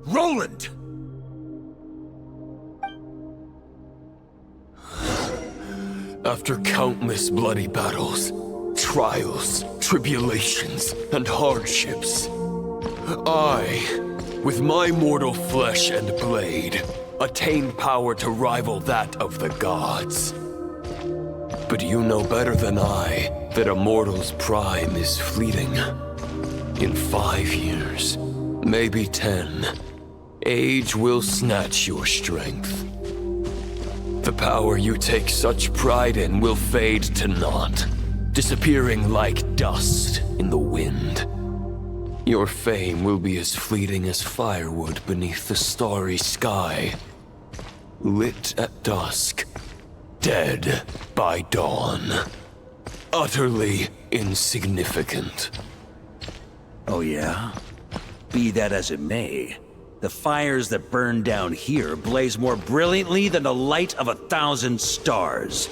[SPEAKER 5] Roland!
[SPEAKER 8] After countless bloody battles, trials, tribulations, and hardships, I, with my mortal flesh and blade, attained power to rival that of the gods. But you know better than I that a mortal's prime is fleeting. In 5 years, maybe 10, age will snatch your strength. The power you take such pride in will fade to naught, disappearing like dust in the wind. Your fame will be as fleeting as firewood beneath the starry sky, lit at dusk, dead by dawn. Utterly insignificant.
[SPEAKER 5] Oh yeah? Be that as it may, the fires that burn down here blaze more brilliantly than the light of 1,000 stars.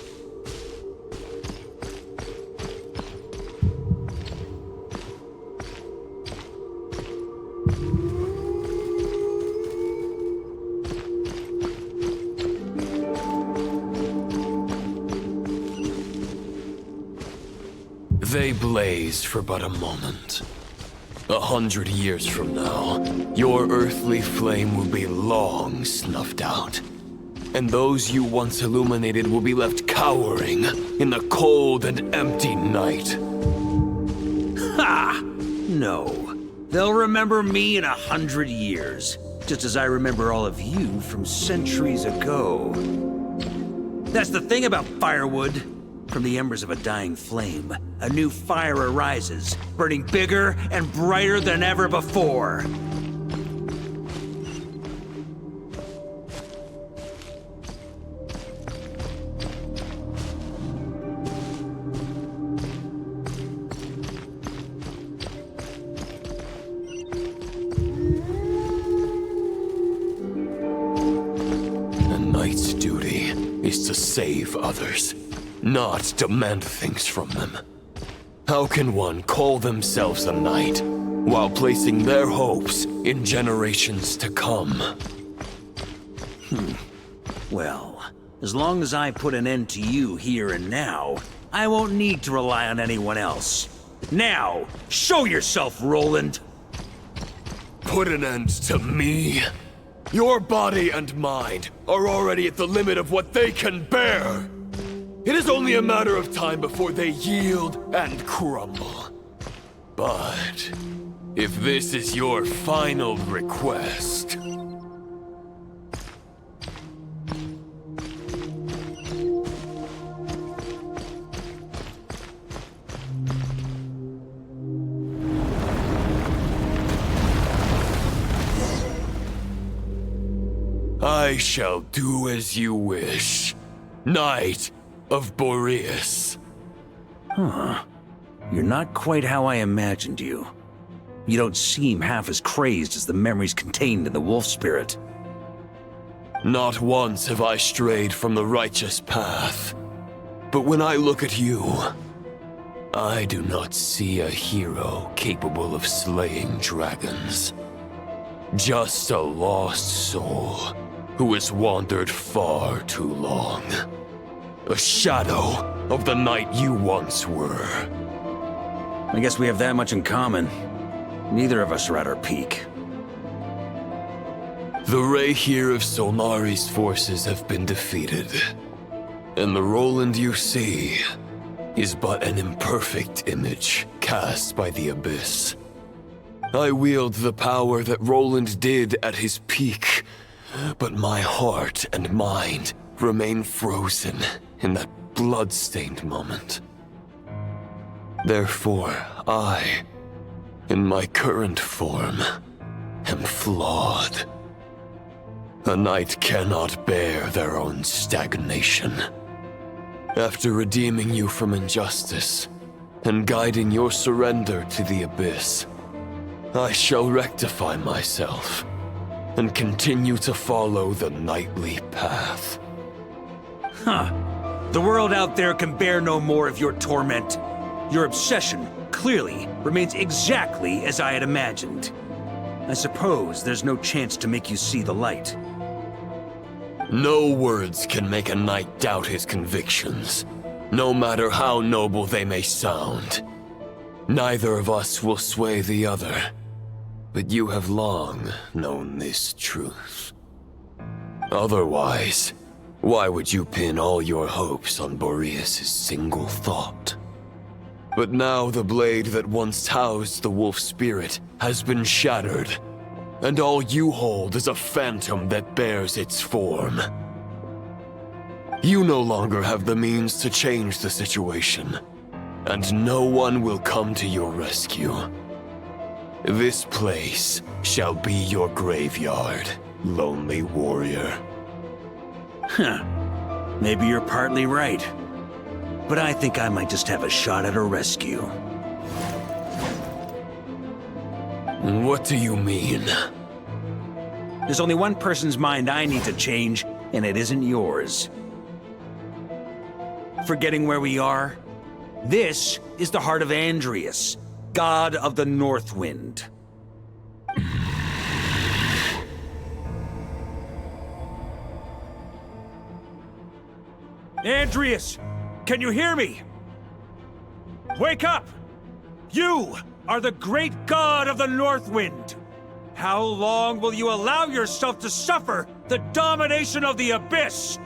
[SPEAKER 8] They blaze for but a moment. 100 years from now, your earthly flame will be long snuffed out. And those you once illuminated will be left cowering in the cold and empty night.
[SPEAKER 5] Ha! No. They'll remember me in 100 years, just as I remember all of you from centuries ago. That's the thing about firewood. From the embers of a dying flame, a new fire arises, burning bigger and brighter than ever before.
[SPEAKER 8] A knight's duty is to save others, not demand things from them. How can one call themselves a knight while placing their hopes in generations to come?
[SPEAKER 5] Well, as long as I put an end to you here and now, I won't need to rely on anyone else. Now, show yourself, Roland!
[SPEAKER 8] put an end to me? Your body and mind are already at the limit of what they can bear. It is only a matter of time before they yield and crumble. But if this is your final request... I shall do as you wish, Knight of Boreas.
[SPEAKER 5] Huh. You're not quite how I imagined you. You don't seem half as crazed as the memories contained in the wolf spirit.
[SPEAKER 8] Not once have I strayed from the righteous path. But when I look at you, I do not see a hero capable of slaying dragons. Just a lost soul who has wandered far too long. A shadow of the knight you once were.
[SPEAKER 5] I guess we have that much in common. Neither of us are at our peak.
[SPEAKER 8] The ray here of Solnari's forces have been defeated. And the Roland you see is but an imperfect image cast by the Abyss. I wield the power that Roland did at his peak, but my heart and mind remain frozen in that blood-stained moment. Therefore, I, in my current form, am flawed. A knight cannot bear their own stagnation. After redeeming you from injustice and guiding your surrender to the Abyss, I shall rectify myself and continue to follow the knightly path.
[SPEAKER 5] Huh. The world out there can bear no more of your torment. Your obsession, clearly, remains exactly as I had imagined. I suppose there's no chance to make you see the light.
[SPEAKER 8] No words can make a knight doubt his convictions, no matter how noble they may sound. Neither of us will sway the other, but you have long known this truth. Otherwise, why would you pin all your hopes on Boreas' single thought? But now the blade that once housed the wolf spirit has been shattered, and all you hold is a phantom that bears its form. You no longer have the means to change the situation, and no one will come to your rescue. This place shall be your graveyard, lonely warrior.
[SPEAKER 5] Huh. Maybe you're partly right. But I think I might just have a shot at a rescue.
[SPEAKER 8] What do you mean?
[SPEAKER 5] There's only one person's mind I need to change, and it isn't yours. Forgetting where we are? This is the heart of Andrias, god of the North Wind. Andrias! Can you hear me? Wake up! You are the great god of the North Wind! How long will you allow yourself to suffer the domination of the Abyss?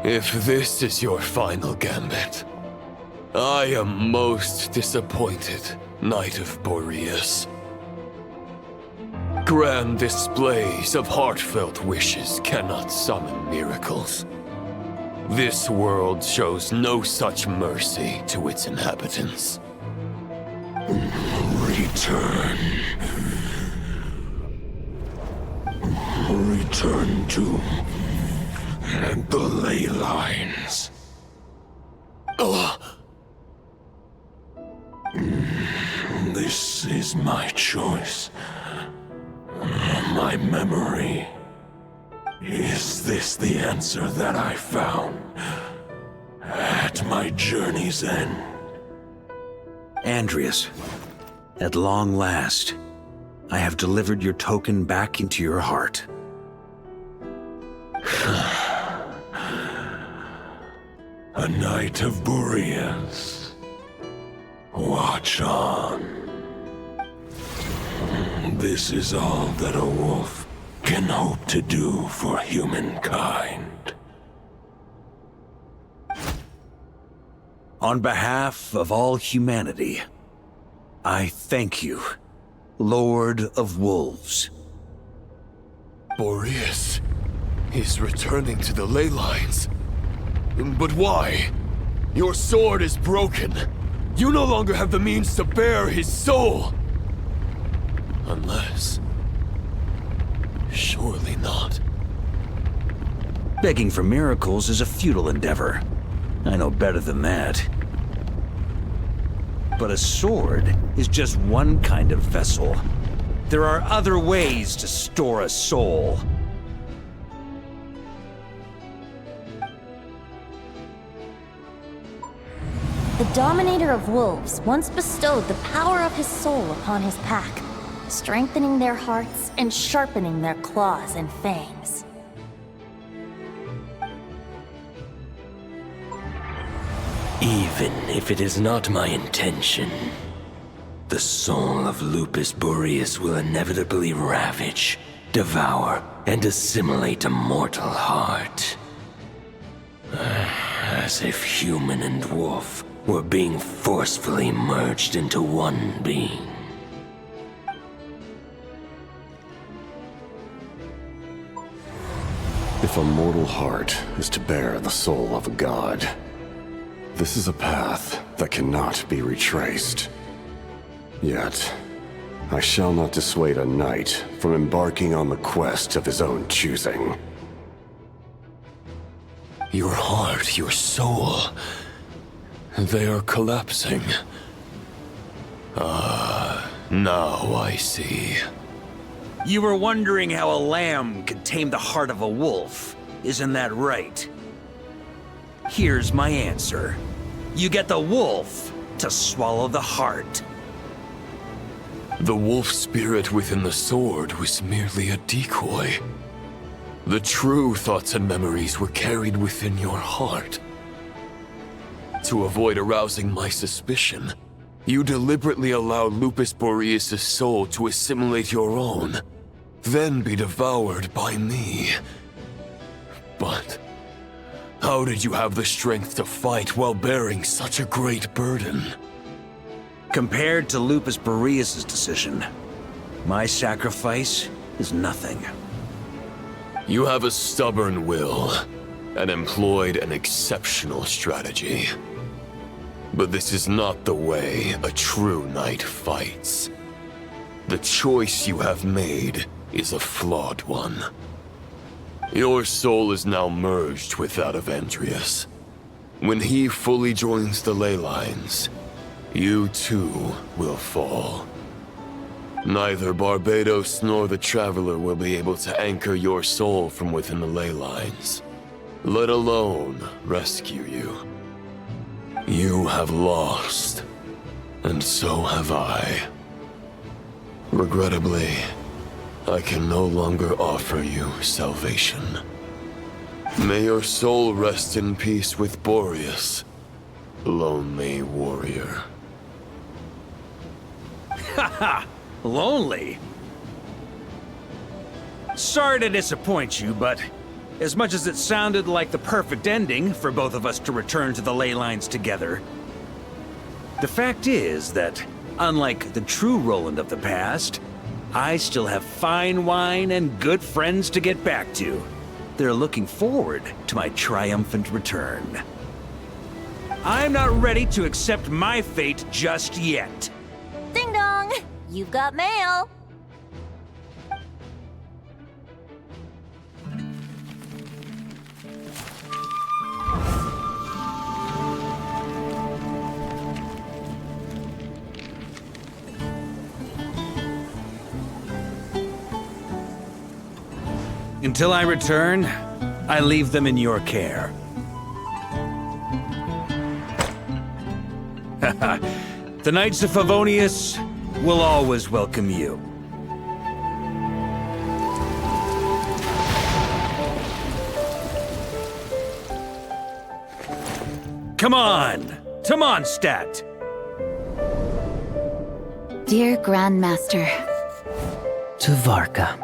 [SPEAKER 8] If this is your final gambit, I am most disappointed, Knight of Boreas. Grand displays of heartfelt wishes cannot summon miracles. This world shows no such mercy to its inhabitants.
[SPEAKER 15] Return. Return to the ley lines. This is my choice. My memory. Is this the answer that I found at my journey's end?
[SPEAKER 5] Andrias, at long last, I have delivered your token back into your heart.
[SPEAKER 15] A Knight of Boreas. Watch on. This is all that a wolf can hope to do for humankind.
[SPEAKER 5] On behalf of all humanity, I thank you, Lord of Wolves.
[SPEAKER 8] Boreas is returning to the ley lines. But why? Your sword is broken. You no longer have the means to bear his soul. Unless... surely not.
[SPEAKER 5] Begging for miracles is a futile endeavor. I know better than that. But a sword is just one kind of vessel. There are other ways to store a soul.
[SPEAKER 2] The Dominator of Wolves once bestowed the power of his soul upon his pack, strengthening their hearts and sharpening their claws and fangs.
[SPEAKER 12] Even if it is not my intention, the soul of Lupus Boreas will inevitably ravage, devour, and assimilate a mortal heart. As if human and wolf were being forcefully merged into one being.
[SPEAKER 15] If a mortal heart is to bear the soul of a god, this is a path that cannot be retraced. Yet, I shall not dissuade a knight from embarking on the quest of his own choosing.
[SPEAKER 8] Your heart, your soul... they are collapsing. Now I see.
[SPEAKER 5] You were wondering how a lamb could tame the heart of a wolf, isn't that right? Here's my answer. You get the wolf to swallow the heart.
[SPEAKER 8] The wolf spirit within the sword was merely a decoy. The true thoughts and memories were carried within your heart. To avoid arousing my suspicion, you deliberately allowed Lupus Boreas' soul to assimilate your own, then be devoured by me. But how did you have the strength to fight while bearing such a great burden?
[SPEAKER 5] Compared to Lupus Boreas' decision, my sacrifice is nothing.
[SPEAKER 8] You have a stubborn will, and employed an exceptional strategy. But this is not the way a true knight fights. The choice you have made is a flawed one. Your soul is now merged with that of Andreas. When he fully joins the ley lines, you too will fall. Neither Barbados nor the Traveler will be able to anchor your soul from within the ley lines, let alone rescue you. You have lost, and so have I. Regrettably, I can no longer offer you salvation. May your soul rest in peace with Boreas, lonely warrior.
[SPEAKER 5] Haha! Lonely? Sorry to disappoint you, but as much as it sounded like the perfect ending for both of us to return to the ley lines together, the fact is that, unlike the true Roland of the past, I still have fine wine and good friends to get back to. They're looking forward to my triumphant return. I'm not ready to accept my fate just yet.
[SPEAKER 2] Ding dong! You've got mail!
[SPEAKER 5] Until I return, I leave them in your care. The Knights of Favonius will always welcome you. Come on, to Mondstadt!
[SPEAKER 16] Dear Grandmaster.
[SPEAKER 6] To Varka.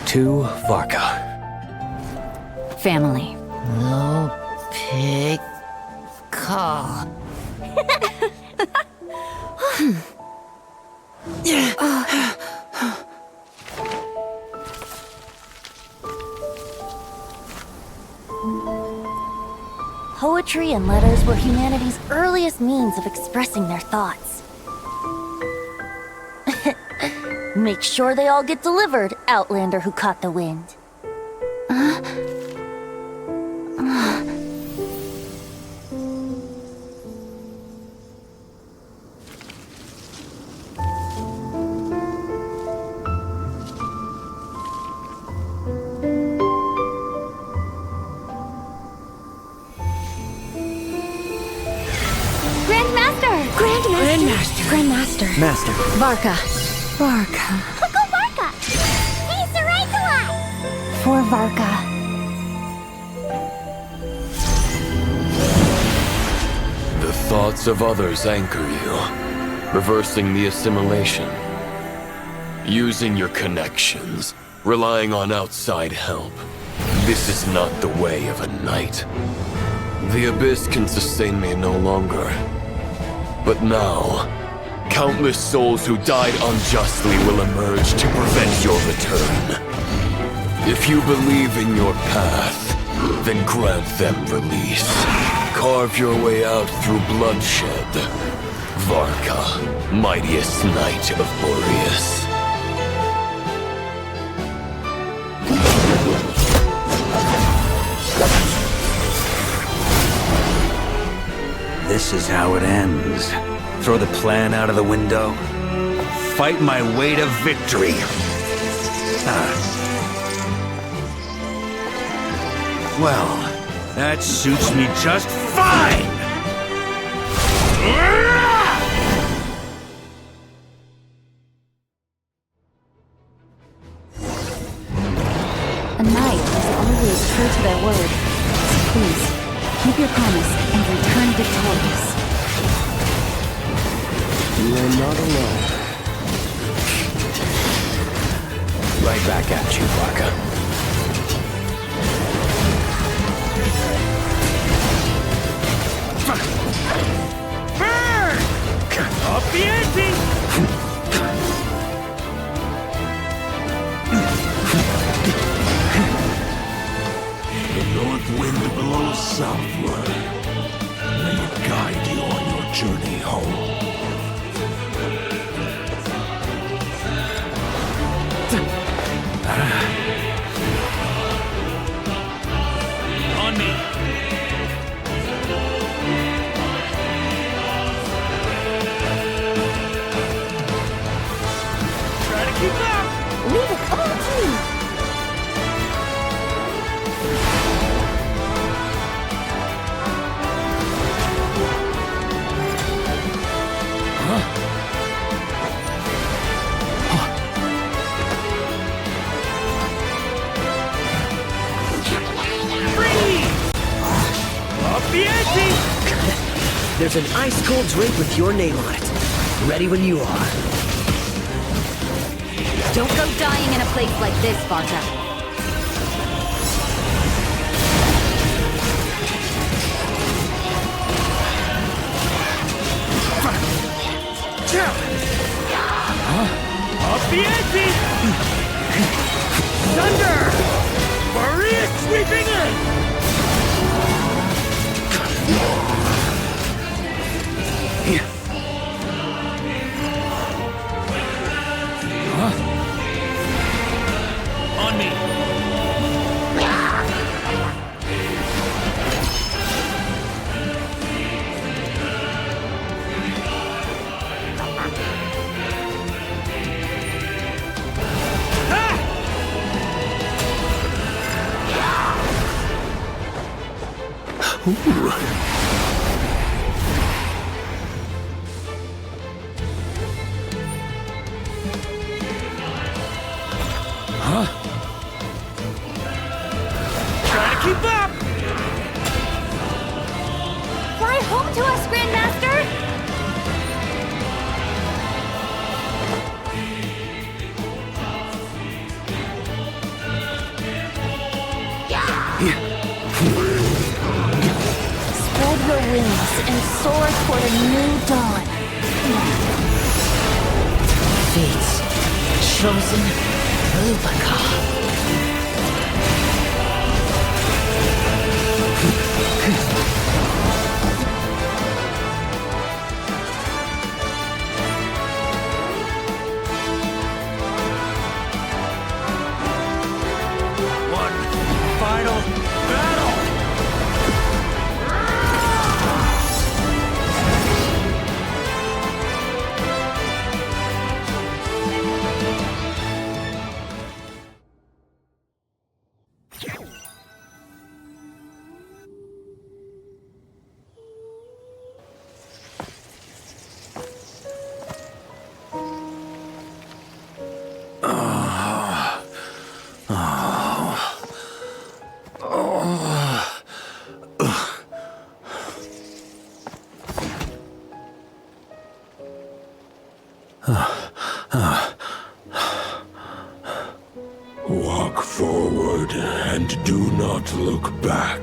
[SPEAKER 6] To Varka.
[SPEAKER 16] Family. No pig call.
[SPEAKER 2] Poetry and letters were humanity's earliest means of expressing their thoughts. Make sure they all get delivered, Outlander who caught the wind.
[SPEAKER 16] Grandmaster.
[SPEAKER 6] Master.
[SPEAKER 16] Varka. Varka.
[SPEAKER 1] Go Varka! Hey, Saraitala!
[SPEAKER 2] For Varka.
[SPEAKER 12] The thoughts of others anchor you, reversing the assimilation. Using your connections, relying on outside help. This is not the way of a knight. The Abyss can sustain me no longer. But now, countless souls who died unjustly will emerge to prevent your return. If you believe in your path, then grant them release. Carve your way out through bloodshed. Varka, mightiest knight of Boreas.
[SPEAKER 5] This is how it ends. Throw the plan out of the window. Fight my way to victory. Well, that suits me just fine!
[SPEAKER 16] A knight is always true to their word. So please, keep your promise and return victorious.
[SPEAKER 4] You are not alone.
[SPEAKER 6] Right back at you, Varka.
[SPEAKER 5] Burn! Up the ante!
[SPEAKER 8] The north wind blows southward. May it guide you on your journey home.
[SPEAKER 5] On me! Try to keep up!
[SPEAKER 2] Leave it all to me.
[SPEAKER 17] There's an ice-cold drink with your name on it. Ready when you are.
[SPEAKER 16] Don't go dying in a place like this, Varka.
[SPEAKER 5] Up the ante! Thunder! Maria sweeping in! On me! Try to keep up!
[SPEAKER 2] Fly home to us, Grandmaster!
[SPEAKER 16] and soar toward a new dawn.
[SPEAKER 17] Fate's chosen Lupus.
[SPEAKER 5] Final battle!
[SPEAKER 8] Walk forward and do not look back.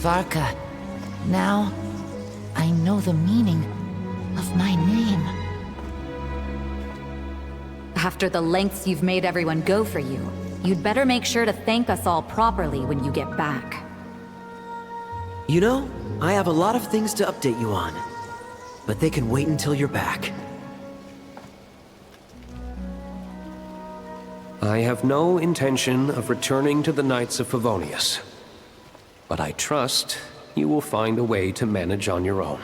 [SPEAKER 16] Varka, now I know the meaning of my name.
[SPEAKER 18] After the lengths you've made everyone go for you, you'd better make sure to thank us all properly when you get back.
[SPEAKER 17] You know, I have a lot of things to update you on, but they can wait until you're back.
[SPEAKER 19] I have no intention of returning to the Knights of Favonius, but I trust you will find a way to manage on your own.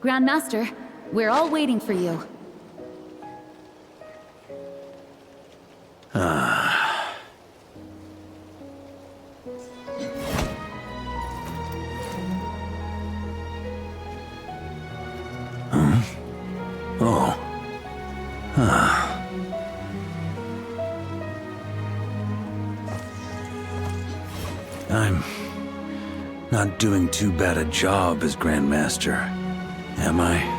[SPEAKER 18] Grandmaster, we're all waiting for you.
[SPEAKER 5] I'm not doing too bad a job as Grandmaster, am I?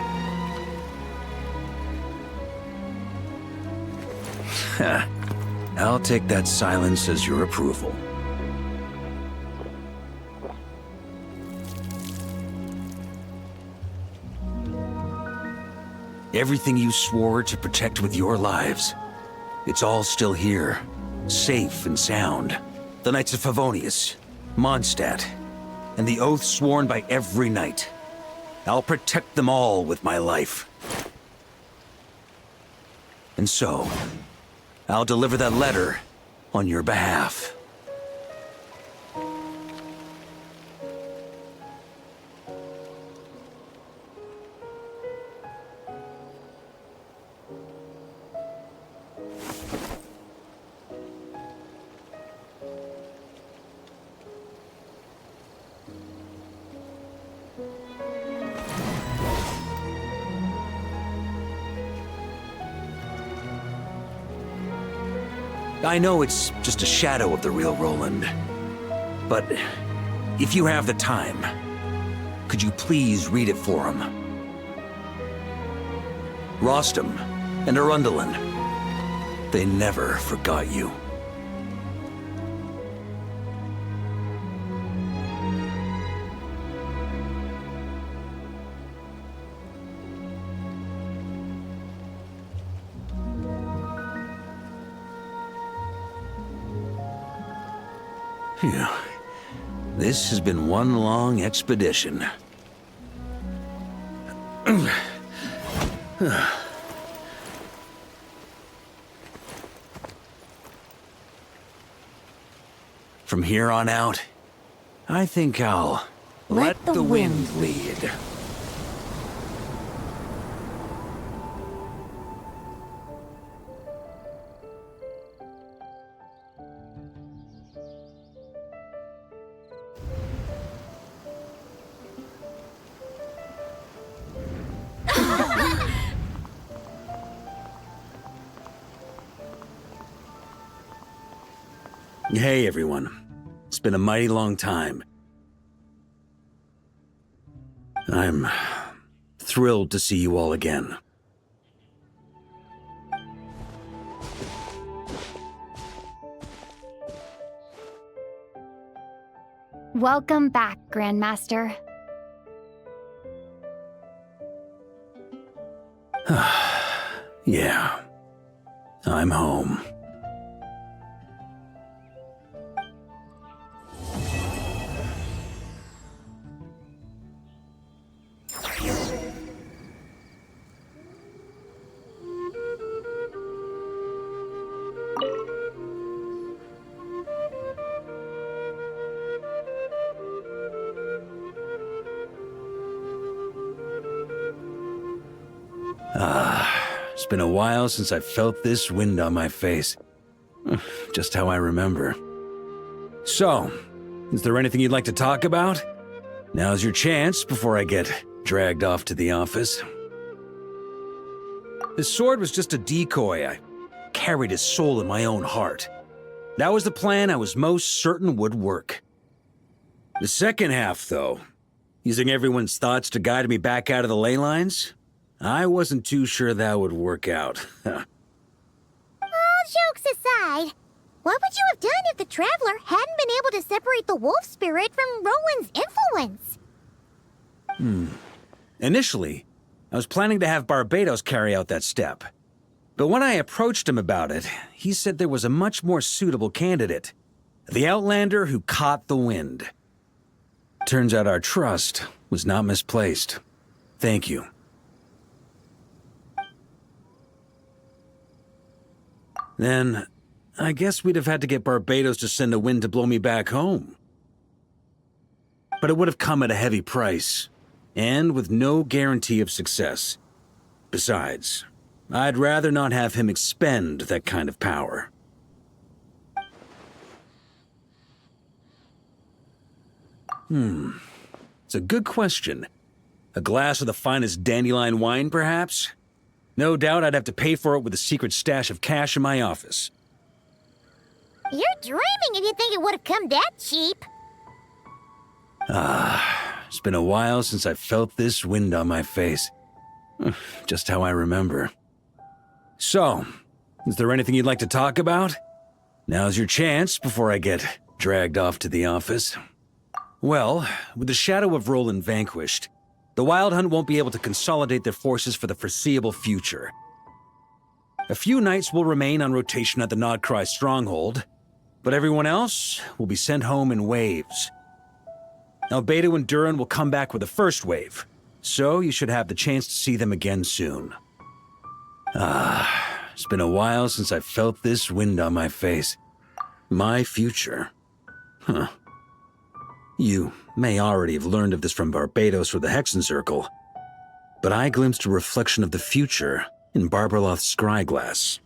[SPEAKER 5] I'll take that silence as your approval. Everything you swore to protect with your lives, it's all still here, safe and sound. The Knights of Favonius, Mondstadt, and the oath sworn by every knight. I'll protect them all with my life. And so, I'll deliver that letter on your behalf. I know it's just a shadow of the real Roland, but if you have the time, could you please read it for him? Rostam and Arundelen, they never forgot you. Phew. This has been one long expedition. From here on out, I think I'll let the wind lead. Hey, everyone. It's been a mighty long time. I'm thrilled to see you all again.
[SPEAKER 2] Welcome back, Grandmaster.
[SPEAKER 5] Yeah. I'm home. It's been a while since I felt this wind on my face. Just how I remember. So, is there anything you'd like to talk about? Now's your chance before I get dragged off to the office. His sword was just a decoy. I carried his soul in my own heart. That was the plan I was most certain would work. The second half, though, using everyone's thoughts to guide me back out of the ley lines, I wasn't too sure that would work out.
[SPEAKER 1] All jokes aside, what would you have done if the Traveler hadn't been able to separate the wolf spirit from Roland's influence?
[SPEAKER 5] Initially, I was planning to have Barbados carry out that step. But when I approached him about it, he said there was a much more suitable candidate. The Outlander who caught the wind. Turns out our trust was not misplaced. Thank you. Then, I guess we'd have had to get Barbados to send a wind to blow me back home. But it would have come at a heavy price, and with no guarantee of success. Besides, I'd rather not have him expend that kind of power. It's a good question. A glass of the finest dandelion wine, perhaps? No doubt I'd have to pay for it with a secret stash of cash in my office.
[SPEAKER 1] You're dreaming if you think it would have come that cheap.
[SPEAKER 5] It's been a while since I felt this wind on my face. Just how I remember. So, is there anything you'd like to talk about? Now's your chance before I get dragged off to the office. Well, with the shadow of Roland vanquished, the Wild Hunt won't be able to consolidate their forces for the foreseeable future. A few knights will remain on rotation at the Nodcry stronghold, but everyone else will be sent home in waves. Albedo and Duran will come back with the first wave, so you should have the chance to see them again soon. It's been a while since I felt this wind on my face. My future. You may already have learned of this from Barbados or the Hexen Circle, but I glimpsed a reflection of the future in Barbarloth's scryglass.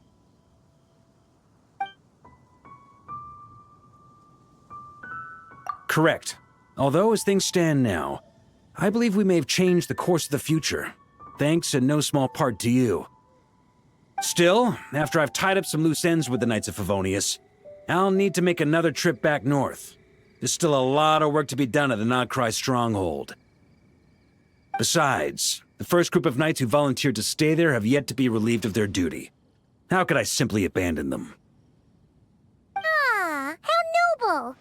[SPEAKER 5] Correct. Although as things stand now, I believe we may have changed the course of the future, thanks in no small part to you. Still, after I've tied up some loose ends with the Knights of Favonius, I'll need to make another trip back north. There's still a lot of work to be done at the Nodcry stronghold. Besides, the first group of knights who volunteered to stay there have yet to be relieved of their duty. How could I simply abandon them?
[SPEAKER 1] How noble.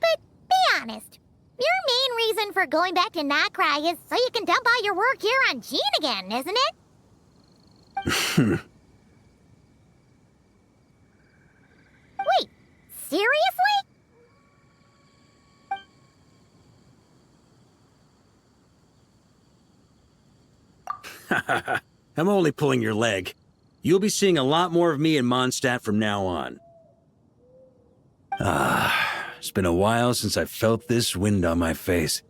[SPEAKER 1] But be honest, your main reason for going back to Nodcry is so you can dump all your work here on Jean again, isn't it? Wait, seriously?
[SPEAKER 5] I'm only pulling your leg. You'll be seeing a lot more of me in Mondstadt from now on. It's been a while since I felt this wind on my face.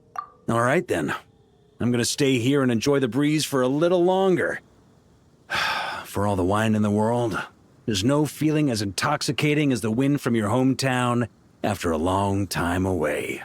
[SPEAKER 5] All right then. I'm gonna stay here and enjoy the breeze for a little longer. For all the wine in the world, there's no feeling as intoxicating as the wind from your hometown after a long time away.